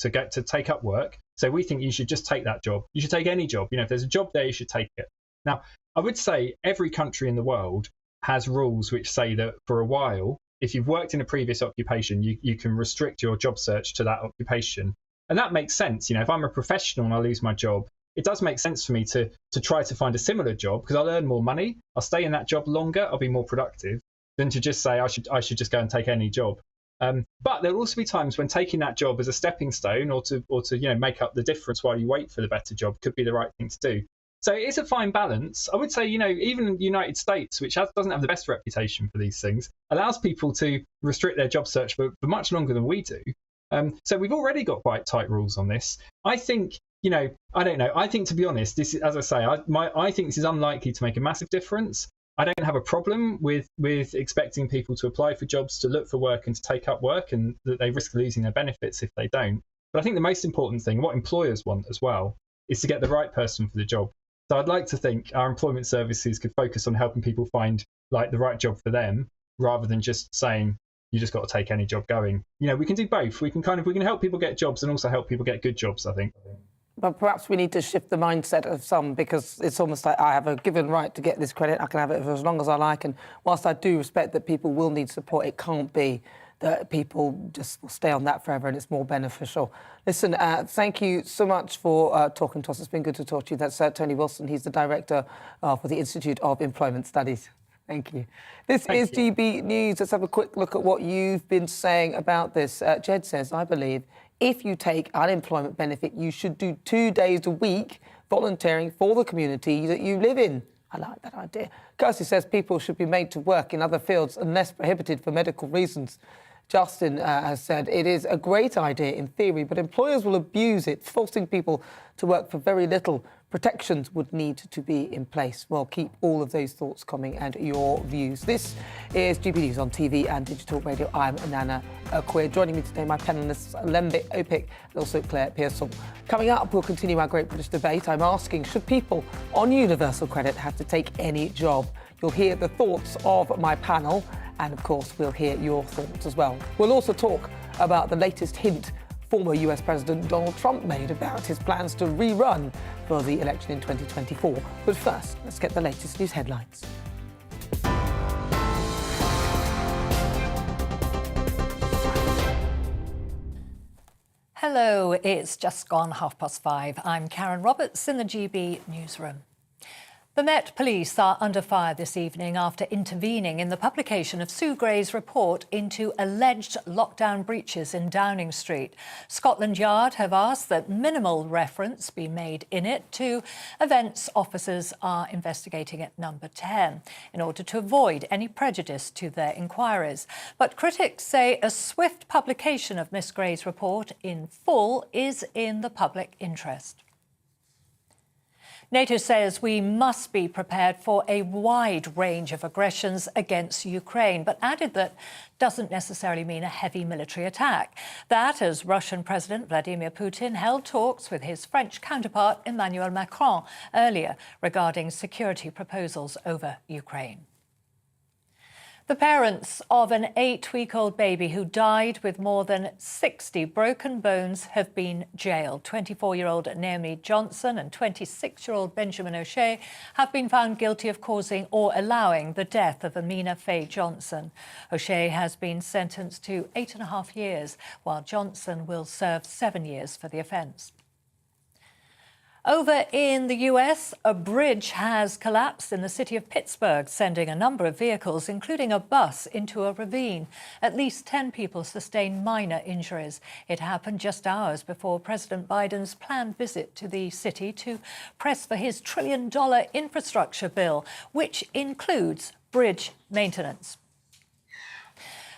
take up work. So we think you should just take that job. You should take any job. If there's a job there, you should take it. Now, I would say every country in the world has rules which say that for a while, if you've worked in a previous occupation, you can restrict your job search to that occupation. And that makes sense. If I'm a professional and I lose my job, it does make sense for me to try to find a similar job because I'll earn more money, I'll stay in that job longer, I'll be more productive, than to just say I should just go and take any job. But there will also be times when taking that job as a stepping stone or to make up the difference while you wait for the better job could be the right thing to do. So it is a fine balance. I would say, even the United States, which doesn't have the best reputation for these things, allows people to restrict their job search for much longer than we do. So we've already got quite tight rules on this. I think, I don't know. I think, to be honest, this is, as I say, I think this is unlikely to make a massive difference. I don't have a problem with expecting people to apply for jobs, to look for work and to take up work, and that they risk losing their benefits if they don't. But I think the most important thing, what employers want as well, is to get the right person for the job. So I'd like to think our employment services could focus on helping people find the right job for them, rather than just saying you just got to take any job going. We can do both. We can help people get jobs and also help people get good jobs, I think. But perhaps we need to shift the mindset of some, because it's almost like I have a given right to get this credit. I can have it for as long as I like. And whilst I do respect that people will need support, it can't be that people just will stay on that forever and it's more beneficial. Listen, thank you so much for talking to us. It's been good to talk to you. That's Tony Wilson. He's the Director for the Institute of Employment Studies. Thank you. This is GB News. Let's have a quick look at what you've been saying about this. Jed says, I believe if you take unemployment benefit, you should do 2 days a week volunteering for the community that you live in. I like that idea. Kirsty says people should be made to work in other fields unless prohibited for medical reasons. Justin has said it is a great idea in theory, but employers will abuse it, forcing people to work for very little. protections would need to be in place? Well, keep all of those thoughts coming and your views. This is GB News on TV and digital radio. I'm Nana Akua. Joining me today, my panellists, Lembe Opik and also Claire Pearsall. Coming up, we'll continue our Great British debate. I'm asking, should people on universal credit have to take any job? You'll hear the thoughts of my panel, and of course, we'll hear your thoughts as well. We'll also talk about the latest hint former US President Donald Trump made about his plans to rerun for the election in 2024. But first, let's get the latest news headlines. Hello, it's just gone 5:30. I'm Karen Roberts in the GB newsroom. The Met Police are under fire this evening after intervening in the publication of Sue Gray's report into alleged lockdown breaches in Downing Street. Scotland Yard have asked that minimal reference be made in it to events officers are investigating at Number 10 in order to avoid any prejudice to their inquiries. But critics say a swift publication of Miss Gray's report in full is in the public interest. NATO says we must be prepared for a wide range of aggressions against Ukraine, but added that doesn't necessarily mean a heavy military attack. That as Russian President Vladimir Putin held talks with his French counterpart Emmanuel Macron earlier regarding security proposals over Ukraine. The parents of an 8-week-old baby who died with more than 60 broken bones have been jailed. 24-year-old Naomi Johnson and 26-year-old Benjamin O'Shea have been found guilty of causing or allowing the death of Amina Faye Johnson. O'Shea has been sentenced to 8.5 years, while Johnson will serve 7 years for the offence. Over in the US, a bridge has collapsed in the city of Pittsburgh, sending a number of vehicles, including a bus, into a ravine. At least 10 people sustained minor injuries. It happened just hours before President Biden's planned visit to the city to press for his $1 trillion infrastructure bill, which includes bridge maintenance.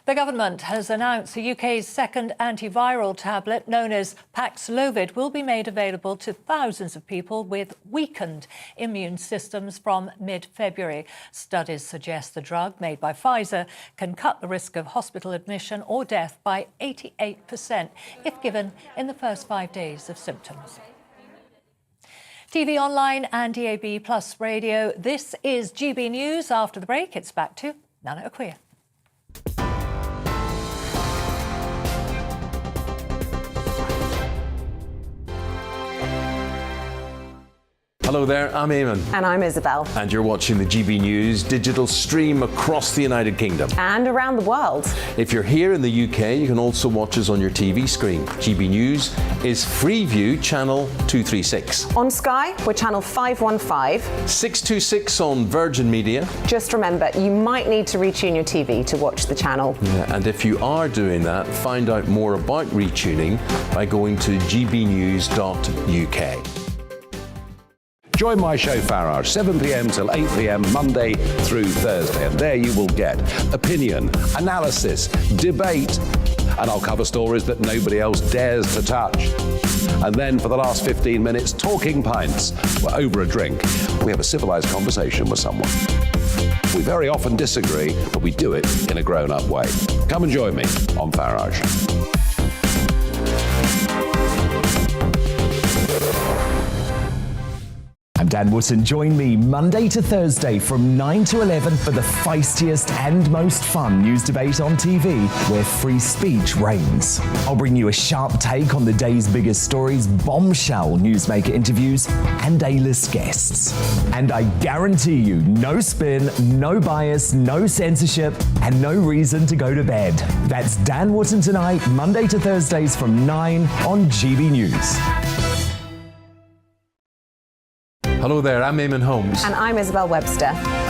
The government has announced the UK's second antiviral tablet, known as Paxlovid, will be made available to thousands of people with weakened immune systems from mid-February. Studies suggest the drug, made by Pfizer, can cut the risk of hospital admission or death by 88% if given in the first 5 days of symptoms. TV online and DAB Plus radio. This is GB News. After the break, it's back to Nana Akua. Hello there, I'm Eamon. And I'm Isabel. And you're watching the GB News digital stream across the United Kingdom. And around the world. If you're here in the UK, you can also watch us on your TV screen. GB News is Freeview channel 236. On Sky, we're channel 515. 626 on Virgin Media. Just remember, you might need to retune your TV to watch the channel. Yeah, and if you are doing that, find out more about retuning by going to gbnews.uk. Join my show Farage, 7 p.m. till 8 p.m. Monday through Thursday. And there you will get opinion, analysis, debate, and I'll cover stories that nobody else dares to touch. And then for the last 15 minutes, talking pints. We're over a drink. We have a civilized conversation with someone. We very often disagree, but we do it in a grown-up way. Come and join me on Farage. I'm Dan Wootton. Join me Monday to Thursday from 9 to 11 for the feistiest and most fun news debate on TV, where free speech reigns. I'll bring you a sharp take on the day's biggest stories, bombshell newsmaker interviews, and A-list guests. And I guarantee you, no spin, no bias, no censorship, and no reason to go to bed. That's Dan Wootton tonight, Monday to Thursdays from 9 on GB News. Hello there, I'm Eamon Holmes. And I'm Isabel Webster.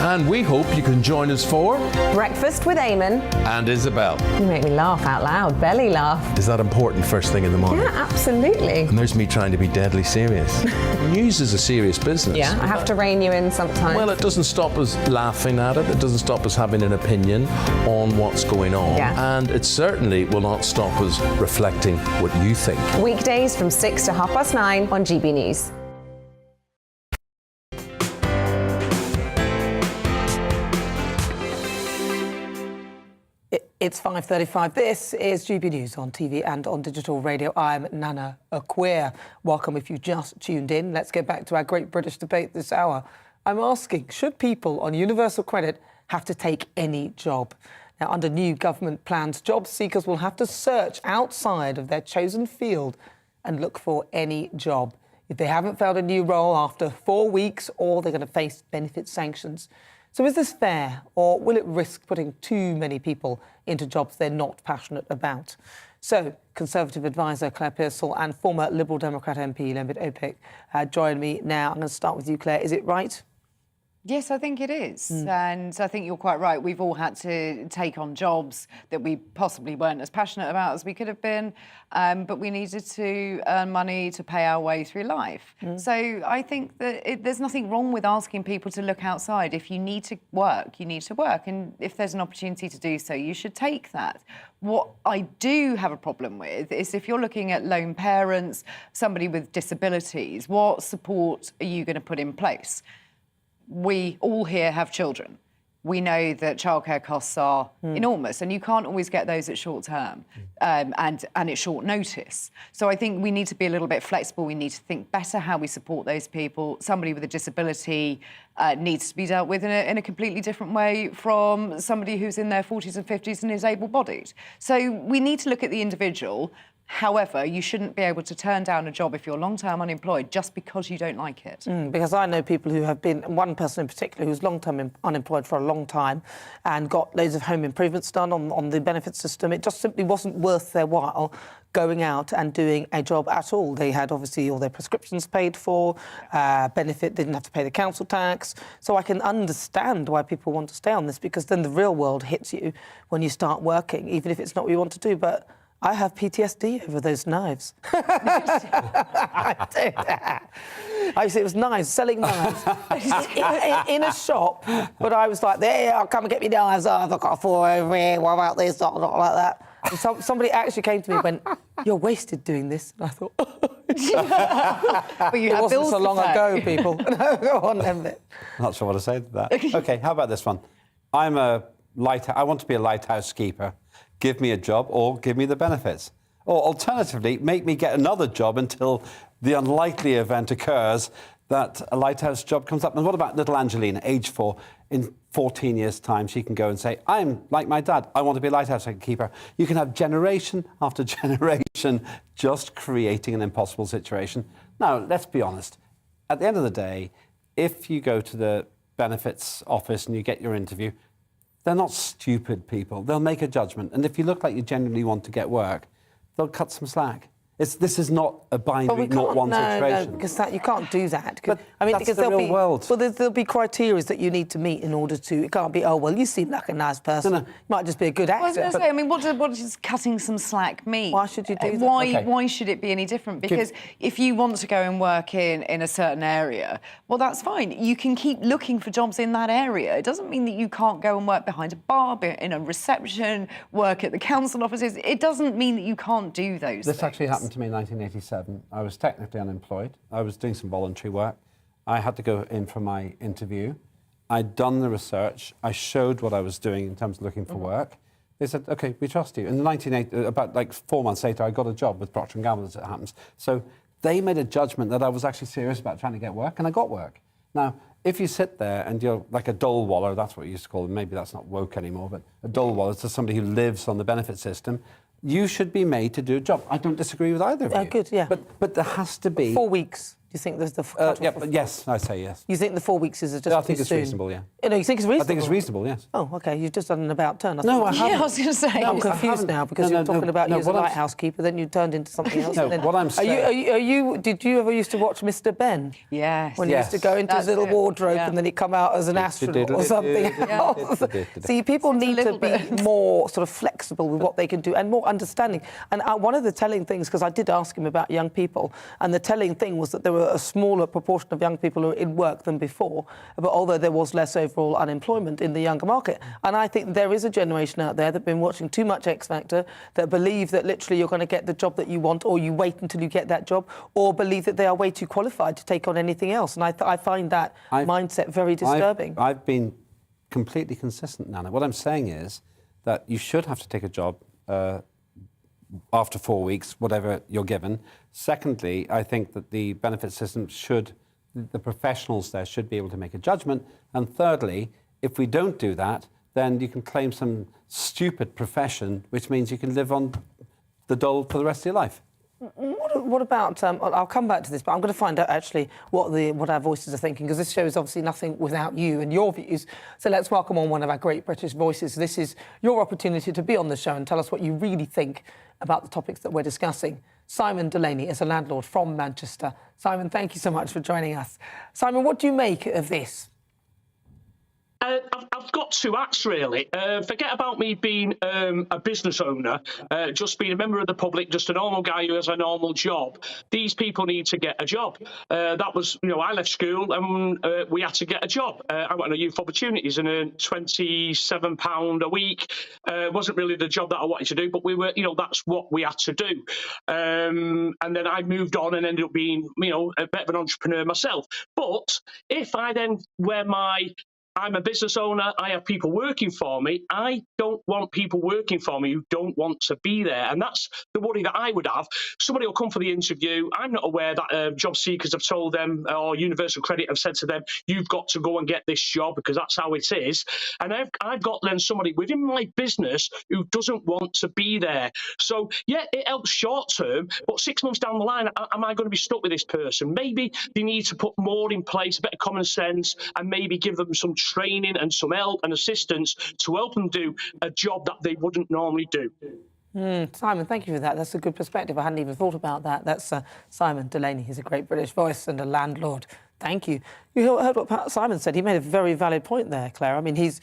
And we hope you can join us for Breakfast with Eamon and Isabel. You make me laugh out loud, belly laugh. Is that important first thing in the morning? Yeah, absolutely. And there's me trying to be deadly serious. News is a serious business. Yeah, I have to rein you in sometimes. Well, it doesn't stop us laughing at it. It doesn't stop us having an opinion on what's going on. Yeah. And it certainly will not stop us reflecting what you think. Weekdays from 6 to 9:30 on GB News. It's 5:35. This is GB News on TV and on digital radio. I'm Nana Akua. Welcome if you just tuned in. Let's get back to our great British debate this hour. I'm asking, should people on universal credit have to take any job? Now, under new government plans, job seekers will have to search outside of their chosen field and look for any job. If they haven't found a new role after 4 weeks, or they're going to face benefit sanctions. So is this fair, or will it risk putting too many people into jobs they're not passionate about? So, Conservative advisor Claire Pearsall and former Liberal Democrat MP Lembit Opik join me now. I'm going to start with you, Claire. Is it right? Yes, I think it is. And I think you're quite right. We've all had to take on jobs that we possibly weren't as passionate about as we could have been, but we needed to earn money to pay our way through life. So I think that there's nothing wrong with asking people to look outside. If you need to work, you need to work. And if there's an opportunity to do so, you should take that. What I do have a problem with is if you're looking at lone parents, somebody with disabilities, what support are you going to put in place? We all here have children. We know that childcare costs are enormous, and you can't always get those at short term and at short notice. So I think we need to be a little bit flexible. We need to think better how we support those people. Somebody with a disability needs to be dealt with in a completely different way from somebody who's in their 40s and 50s and is able-bodied. So we need to look at the individual. However, you shouldn't be able to turn down a job if you're long-term unemployed just because you don't like it. Because I know people who have been, one person in particular who's long-term unemployed for a long time and got loads of home improvements done on the benefit system. It just simply wasn't worth their while going out and doing a job at all. They had obviously all their prescriptions paid for, benefit, didn't have to pay the council tax. So I can understand why people want to stay on this, because then the real world hits you when you start working, even if it's not what you want to do. But I have PTSD over those knives. I do. I used to, it was knives, selling knives in a shop. But I was like, there, I'll come and get me knives. Oh, I've got 4 over here. What about this? Not like that. And somebody actually came to me and went, you're wasted doing this. And I thought, but you it have wasn't bills so long to pay. ago, people. No, go on, Lembit. Not sure what to say to that. OK, how about this one? I want to be a lighthouse keeper. Give me a job or give me the benefits. Or alternatively, make me get another job until the unlikely event occurs that a lighthouse job comes up. And what about little Angelina, age 4? In 14 years' time, she can go and say, I'm like my dad. I want to be a lighthouse keeper. You can have generation after generation just creating an impossible situation. Now, let's be honest. At the end of the day, if you go to the benefits office and you get your interview, they're not stupid people. They'll make a judgment. And if you look like you genuinely want to get work, they'll cut some slack. This is not a binary, not one situation. No, because you can't do that. But I mean, that's because the real world. Well, there'll be criteria that you need to meet in order to. It can't be, oh, well, you seem like a nice person. No. You might just be a good actor. I was going to say, I mean, what does cutting some slack mean? Why should you do that? Why should it be any different? Because if you want to go and work in a certain area, well, that's fine. You can keep looking for jobs in that area. It doesn't mean that you can't go and work behind a bar, in a reception, work at the council offices. It doesn't mean that you can't do those This things. actually happened to me in 1987. I was technically unemployed. I was doing some voluntary work. I had to go in for my interview. I'd done the research. I showed what I was doing in terms of looking for work. They said, OK, we trust you. In 1980, about like 4 months later, I got a job with Procter & Gamble, as it happens. So they made a judgment that I was actually serious about trying to get work, and I got work. Now, if you sit there and you're like a dole waller, that's what you used to call them, maybe that's not woke anymore, but a dole waller is somebody who lives on the benefit system, you should be made to do a job. I don't disagree with either of you. Good, yeah. But there has to be... 4 weeks. Do you think there's the cut-off? Yeah, but yes, I say yes. You think the 4 weeks is just I think too it's soon? reasonable, yeah. No, you think it's reasonable? I think it's reasonable, yes. Oh, OK. You've just done an about-turn. No, I haven't. Yeah, I was going to say. No, I'm confused now, because you're talking about you as a lighthouse keeper, then you turned into something else. No, what I'm saying... Did you ever used to watch Mr. Ben? Yes. When he used to go into his little wardrobe and then he'd come out as an astronaut or something else. See, people need to be more sort of flexible with what they can do and more understanding. And one of the telling things, because I did ask him about young people, and the telling thing was that there were a smaller proportion of young people who were in work than before, but although there was less overall unemployment in the younger market. And I think there is a generation out there that have been watching too much X Factor, that believe that literally you're going to get the job that you want, or you wait until you get that job, or believe that they are way too qualified to take on anything else. And I find that mindset very disturbing. I've been completely consistent, Nana. What I'm saying is that you should have to take a job after 4 weeks, whatever you're given. Secondly, I think that the benefit system the professionals there should be able to make a judgment. And thirdly, if we don't do that, then you can claim some stupid profession, which means you can live on the dole for the rest of your life. What about, I'll come back to this, but I'm going to find out actually what our voices are thinking, because this show is obviously nothing without you and your views. So let's welcome on one of our great British voices. This is your opportunity to be on the show and tell us what you really think about the topics that we're discussing. Simon Delaney is a landlord from Manchester. Simon, thank you so much for joining us. Simon, what do you make of this? I've got two acts, really. Forget about me being a business owner, just being a member of the public, just a normal guy who has a normal job. These people need to get a job. That was, I left school and we had to get a job. I went on Youth Opportunities and earned £27 a week. Wasn't really the job that I wanted to do, but we were, that's what we had to do. And then I moved on and ended up being, a bit of an entrepreneur myself. But if I then I'm a business owner, I have people working for me. I don't want people working for me who don't want to be there. And that's the worry that I would have. Somebody will come for the interview. I'm not aware that job seekers have told them, or Universal Credit have said to them, you've got to go and get this job because that's how it is. And I've got then somebody within my business who doesn't want to be there. So, yeah, it helps short term, but 6 months down the line, am I going to be stuck with this person? Maybe they need to put more in place, a bit of common sense, and maybe give them some training and some help and assistance to help them do a job that they wouldn't normally do. Simon, thank you for that. That's a good perspective. I hadn't even thought about that. That's Simon Delaney. He's a great British voice and a landlord. Thank you. You heard what Simon said. He made a very valid point there, Claire. I mean, he's,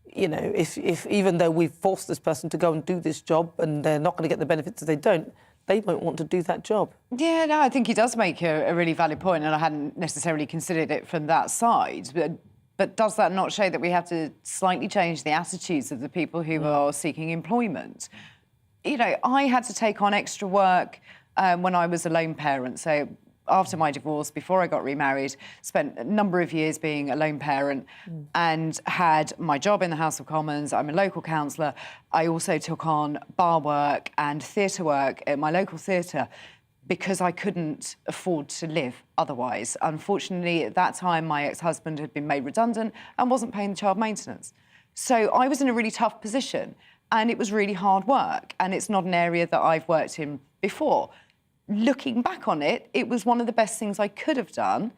if even though we've forced this person to go and do this job and they're not going to get the benefits if they don't, they won't want to do that job. Yeah, no, I think he does make a really valid point, and I hadn't necessarily considered it from that side. But does that not show that we have to slightly change the attitudes of the people who are seeking employment? I had to take on extra work when I was a lone parent. So after my divorce, before I got remarried, spent a number of years being a lone parent and had my job in the House of Commons. I'm a local councillor. I also took on bar work and theatre work at my local theatre, because I couldn't afford to live otherwise. Unfortunately, at that time, my ex-husband had been made redundant and wasn't paying the child maintenance. So I was in a really tough position, and it was really hard work, and it's not an area that I've worked in before. Looking back on it, it was one of the best things I could have done,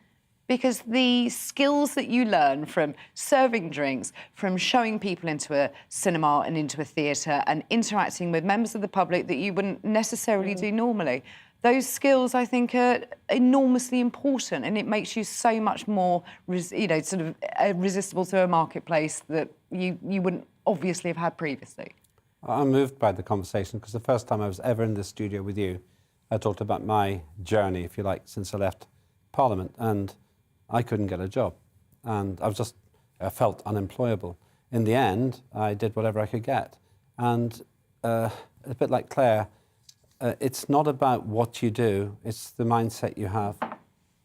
because the skills that you learn from serving drinks, from showing people into a cinema and into a theatre and interacting with members of the public that you wouldn't necessarily do normally, those skills, I think, are enormously important, and it makes you so much more, resistible to a marketplace that you wouldn't obviously have had previously. I'm moved by the conversation, because the first time I was ever in this studio with you, I talked about my journey, if you like, since I left Parliament, and I couldn't get a job, and I felt unemployable. In the end, I did whatever I could get, and a bit like Claire, it's not about what you do, it's the mindset you have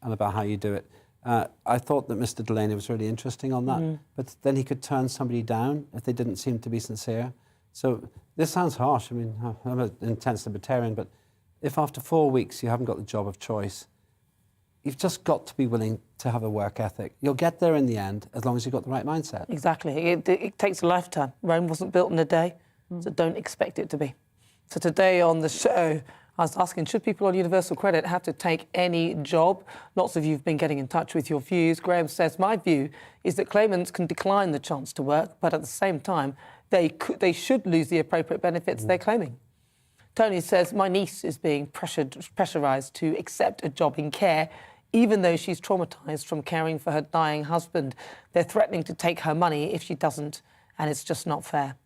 and about how you do it. I thought that Mr. Delaney was really interesting on that, but then he could turn somebody down if they didn't seem to be sincere. So this sounds harsh. I mean, I'm an intense libertarian, but if after 4 weeks you haven't got the job of choice, you've just got to be willing to have a work ethic. You'll get there in the end, as long as you've got the right mindset. Exactly. It takes a lifetime. Rome wasn't built in a day, so don't expect it to be. So today on the show, I was asking, should people on Universal Credit have to take any job? Lots of you have been getting in touch with your views. Graham says, my view is that claimants can decline the chance to work, but at the same time, they should lose the appropriate benefits they're claiming. Tony says, my niece is being pressurised to accept a job in care, even though she's traumatised from caring for her dying husband. They're threatening to take her money if she doesn't, and it's just not fair.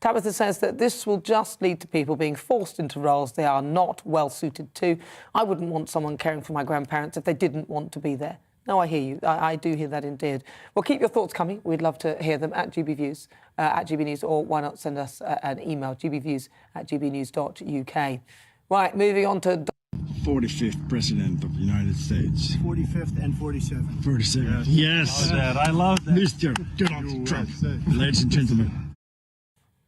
Tabitha says that this will just lead to people being forced into roles they are not well suited to. I wouldn't want someone caring for my grandparents if they didn't want to be there. No, I hear you. I do hear that indeed. Well, keep your thoughts coming. We'd love to hear them at GBViews, at GBNews, or why not send us an email, gbviews@gbnews.uk. Right, moving on to... 45th President of the United States. 45th and 47th. 47th. Yes. I love that. Mr. Donald Trump. Ladies and gentlemen.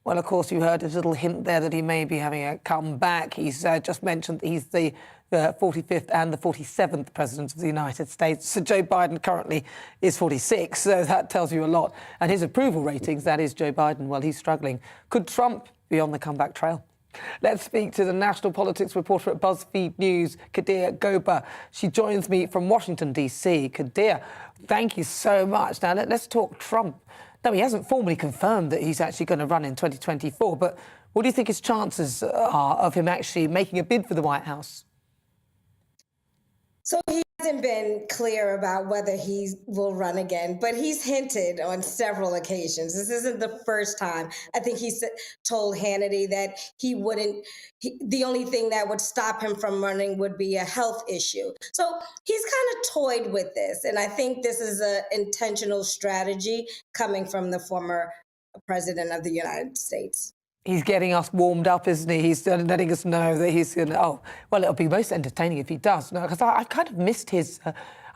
Well, of course, you heard his little hint there that he may be having a comeback. He's just mentioned he's the 45th and the 47th president of the United States. So Joe Biden currently is 46, so that tells you a lot. And his approval ratings, that is Joe Biden, well, he's struggling. Could Trump be on the comeback trail? Let's speak to the national politics reporter at BuzzFeed News, Kadir Goba. She joins me from Washington, D.C. Kadir, thank you so much. Now, let's talk Trump. No, he hasn't formally confirmed that he's actually going to run in 2024, but what do you think his chances are of him actually making a bid for the White House? So he hasn't been clear about whether he will run again, but he's hinted on several occasions. This isn't the first time. I think he told Hannity that he wouldn't, the only thing that would stop him from running would be a health issue. So he's kind of toyed with this. And I think this is an intentional strategy coming from the former president of the United States. He's getting us warmed up, isn't he? He's letting us know that he's going to... Oh, well, it'll be most entertaining if he does. No, because I've kind of missed his...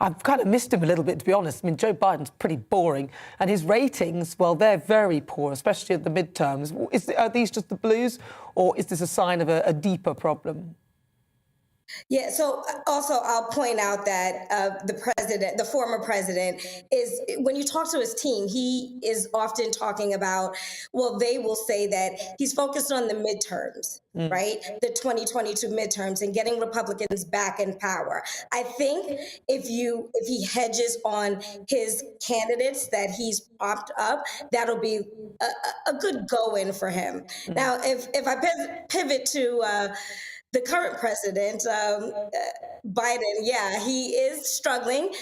I've kind of missed him a little bit, to be honest. I mean, Joe Biden's pretty boring. And his ratings, well, they're very poor, especially at the midterms. Are these just the blues, or is this a sign of a deeper problem? Yeah, so also I'll point out that the former president is, when you talk to his team, he is often talking about, well, they will say that he's focused on the midterms, right? The 2022 midterms and getting Republicans back in power. I think if he hedges on his candidates that he's propped up, that'll be a good go-in for him. Now, if I pivot to the current president, Biden, yeah, he is struggling.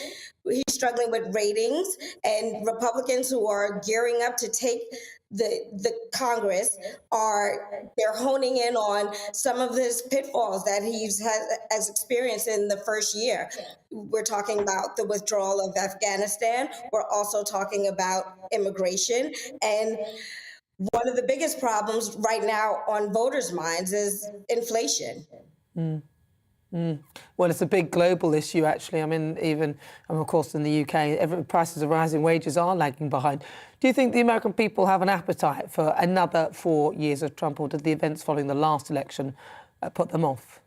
He's struggling with ratings, and Republicans who are gearing up to take the Congress they're honing in on some of his pitfalls that has experienced in the first year. We're talking about the withdrawal of Afghanistan. We're also talking about immigration, and one of the biggest problems right now on voters' minds is inflation. Well, it's a big global issue, actually. I mean, of course, in the UK, prices are rising, wages are lagging behind. Do you think the American people have an appetite for another 4 years of Trump, or did the events following the last election put them off?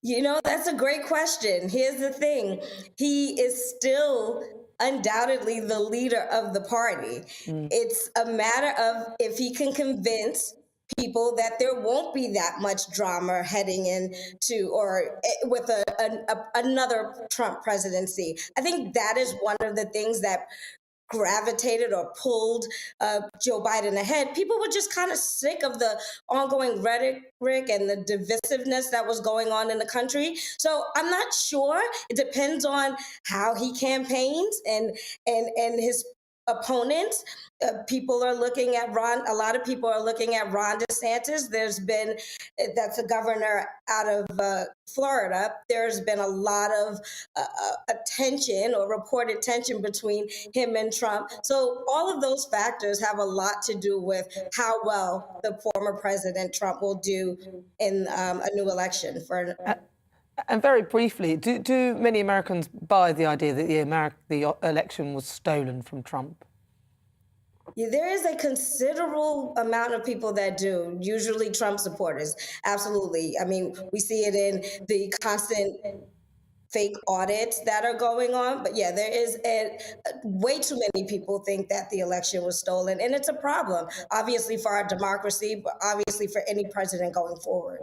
You know, that's a great question. Here's the thing. He is still undoubtedly the leader of the party. It's a matter of if he can convince people that there won't be that much drama heading into or with another Trump presidency. I think that is one of the things that gravitated or pulled Joe Biden ahead. People were just kind of sick of the ongoing rhetoric and the divisiveness that was going on in the country. So I'm not sure. It depends on how he campaigns and his opponents. People are looking at a lot of people are looking at Ron DeSantis. That's a governor out of Florida. There's been a lot of attention or reported tension between him and Trump. So all of those factors have a lot to do with how well the former President Trump will do in a new election. And very briefly, do many Americans buy the idea that the election was stolen from Trump? Yeah, there is a considerable amount of people that do, usually Trump supporters. Absolutely. I mean, we see it in the constant fake audits that are going on. But yeah, there is way too many people think that the election was stolen. And it's a problem, obviously, for our democracy, but obviously for any president going forward.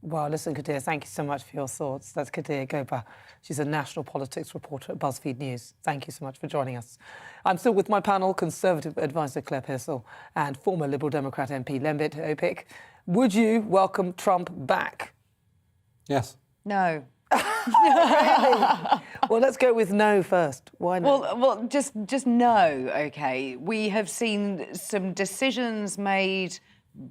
Well, listen, Kadir, thank you so much for your thoughts. That's Kadir Goba. She's a national politics reporter at BuzzFeed News. Thank you so much for joining us. I'm still with my panel, Conservative advisor Claire Pearsall and former Liberal Democrat MP Lembit Opik. Would you welcome Trump back? Yes. No. Really? Well, let's go with no first. Why not? Well, just no, OK. We have seen some decisions made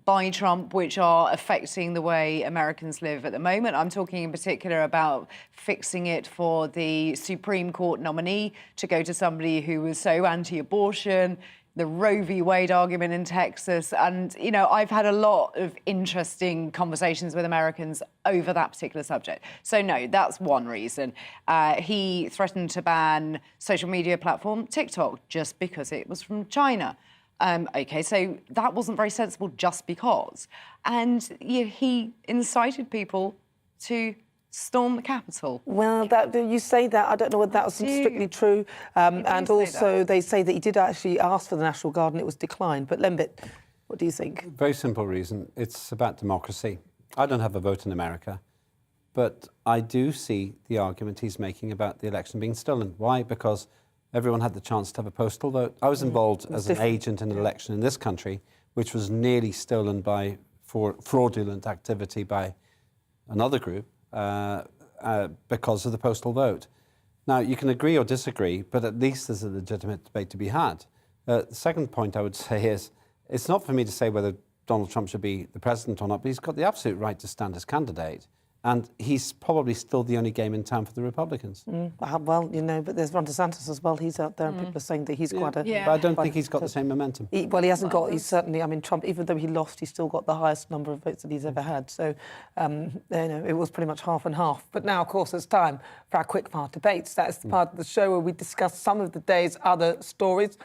by Trump, which are affecting the way Americans live at the moment. I'm talking in particular about fixing it for the Supreme Court nominee to go to somebody who was so anti-abortion, the Roe v. Wade argument in Texas. And, you know, I've had a lot of interesting conversations with Americans over that particular subject. So, no, that's one reason. He threatened to ban social media platform TikTok just because it was from China. OK, so that wasn't very sensible just because. And he incited people to storm the Capitol. Well, you say that. I don't know whether that was strictly true. And also, they say that he did actually ask for the National Guard and it was declined. But Lembit, what do you think? Very simple reason. It's about democracy. I don't have a vote in America, but I do see the argument he's making about the election being stolen. Why? Because everyone had the chance to have a postal vote. I was involved as an agent in an election in this country, which was nearly stolen by fraudulent activity by another group because of the postal vote. Now, you can agree or disagree, but at least there's a legitimate debate to be had. The second point I would say is, it's not for me to say whether Donald Trump should be the president or not, but he's got the absolute right to stand as candidate. And he's probably still the only game in town for the Republicans. Well, but there's Ron DeSantis as well. He's out there and people are saying that he's quite a... But I don't think he's got the same momentum. He hasn't got... He's certainly... I mean, Trump, even though he lost, he's still got the highest number of votes that he's ever had. So, it was pretty much half and half. But now, of course, it's time for our quickfire debates. That's the part of the show where we discuss some of the day's other stories.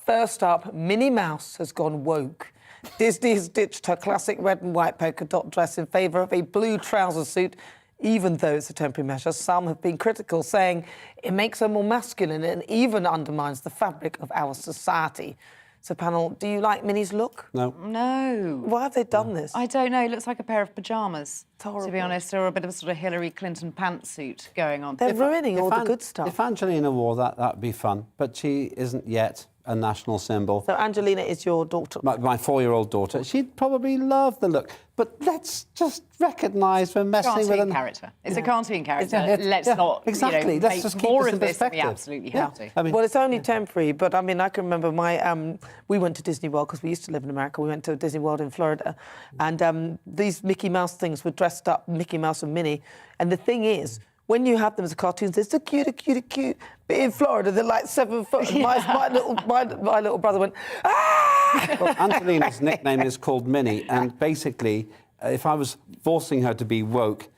First up, Minnie Mouse has gone woke. Disney has ditched her classic red and white polka dot dress in favour of a blue trouser suit, even though it's a temporary measure. Some have been critical, saying it makes her more masculine and even undermines the fabric of our society. So, panel, do you like Minnie's look? No. No. Why have they done this? I don't know. It looks like a pair of pyjamas, to be honest, or a bit of a sort of Hillary Clinton pantsuit going on. They're ruining all the good stuff. If Angelina wore that, that'd be fun. But she isn't yet a national symbol. So Angelina is your daughter? My 4-year-old daughter. She'd probably love the look. But let's just recognise we're messing with a character. It's a cartoon character. Let's not exactly. Let's make just keep more this of in this than we perspective. absolutely have to. I mean, well, it's only temporary, but I mean, I can remember we went to Disney World because we used to live in America. We went to Disney World in Florida, and these Mickey Mouse things were dressed up, Mickey Mouse and Minnie. And the thing is, when you have them as cartoons, they're so cute. But in Florida, they're like 7 foot. And my little brother went, ah! Well, Angelina's nickname is called Minnie, and basically, if I was forcing her to be woke,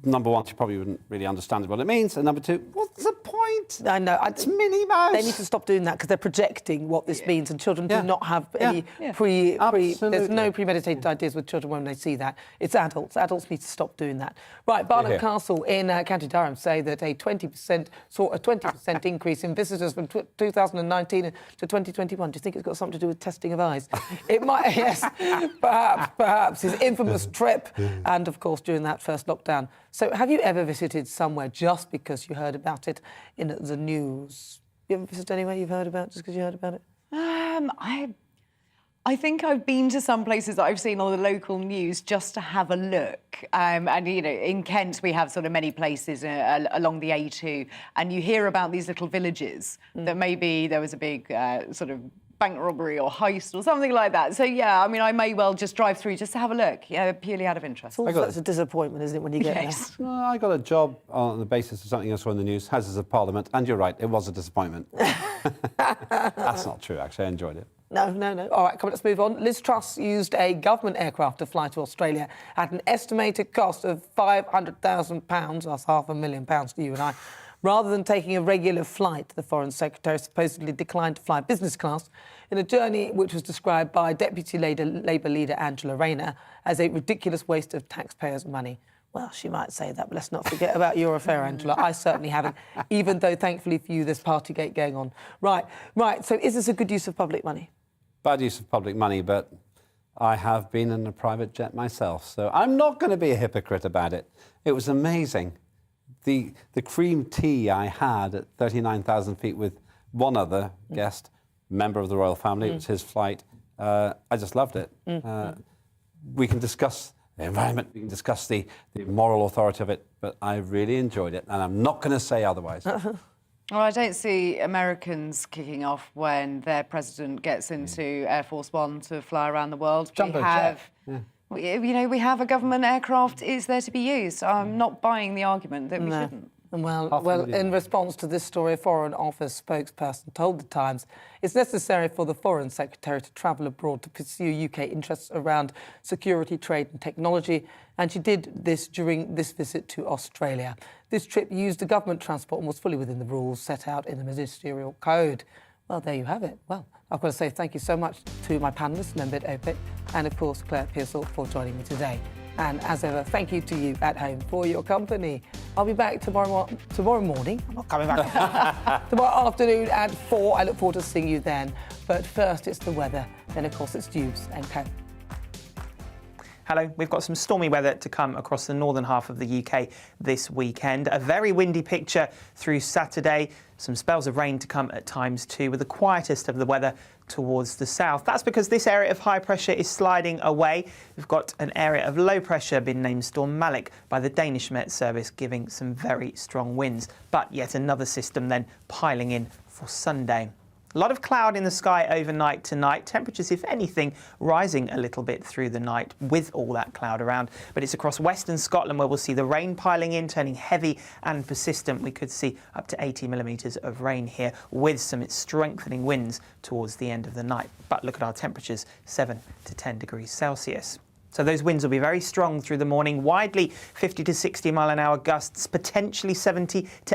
number one, she probably wouldn't really understand what it means, and number two, what's the point? I know. It's Minnie Mouse. They need to stop doing that because they're projecting what this means, and children do not have any Absolutely. There's no premeditated ideas with children when they see that. It's adults. Adults need to stop doing that. Right, Barnet Castle in County Durham say that a 20% increase in visitors from 2019 to 2021. Do you think it's got something to do with testing of eyes? It might, yes, perhaps. His infamous trip, and of course during that first lockdown. So have you ever visited somewhere just because you heard about it in the news? You ever visited anywhere you've heard about just because you heard about it? I think I've been to some places that I've seen on the local news just to have a look. And, in Kent, we have sort of many places along the A2, and you hear about these little villages that maybe there was a big sort of bank robbery or heist or something like that. So, yeah, I mean, I may well just drive through just to have a look, purely out of interest. It's a disappointment, isn't it, when you get there? Well, I got a job on the basis of something else on the news, Houses of Parliament, and you're right, it was a disappointment. That's not true, actually. I enjoyed it. No. All right, come on, let's move on. Liz Truss used a government aircraft to fly to Australia at an estimated cost of £500,000, that's £500,000 to you and I. Rather than taking a regular flight, the Foreign Secretary supposedly declined to fly business class in a journey which was described by Deputy Labour leader Angela Rayner as a ridiculous waste of taxpayers' money. Well, she might say that, but let's not forget about your affair, Angela. I certainly haven't, even though, thankfully for you, there's Partygate going on. Right. So is this a good use of public money? Bad use of public money, but I have been in a private jet myself, so I'm not going to be a hypocrite about it. It was amazing. The cream tea I had at 39,000 feet with one other guest, member of the royal family, it was his flight. I just loved it. We can discuss the environment, we can discuss the moral authority of it, but I really enjoyed it, and I'm not going to say otherwise. Well, I don't see Americans kicking off when their president gets into Air Force One to fly around the world. We have a government aircraft. Is there to be used. I'm not buying the argument that we shouldn't. Well, in response to this story, a Foreign Office spokesperson told The Times it's necessary for the Foreign Secretary to travel abroad to pursue UK interests around security, trade and technology, and she did this during this visit to Australia. This trip used the government transport and was fully within the rules set out in the ministerial code. Well, there you have it. Well, I've got to say thank you so much to my panellists, Nembit Opik, and of course Claire Pearsall for joining me today. And as ever, thank you to you at home for your company. I'll be back tomorrow morning. I'm not coming back. Tomorrow afternoon at 4. I look forward to seeing you then. But first, it's the weather. Then, of course, it's news and co. Hello, we've got some stormy weather to come across the northern half of the UK this weekend. A very windy picture through Saturday. Some spells of rain to come at times too, with the quietest of the weather towards the south. That's because this area of high pressure is sliding away. We've got an area of low pressure been named Storm Malik by the Danish Met Service, giving some very strong winds. But yet another system then piling in for Sunday. A lot of cloud in the sky overnight tonight. Temperatures, if anything, rising a little bit through the night with all that cloud around. But it's across western Scotland where we'll see the rain piling in, turning heavy and persistent. We could see up to 80 millimetres of rain here with some strengthening winds towards the end of the night. But look at our temperatures, 7 to 10 degrees Celsius. So those winds will be very strong through the morning, widely 50 to 60 mile an hour gusts, potentially 70 to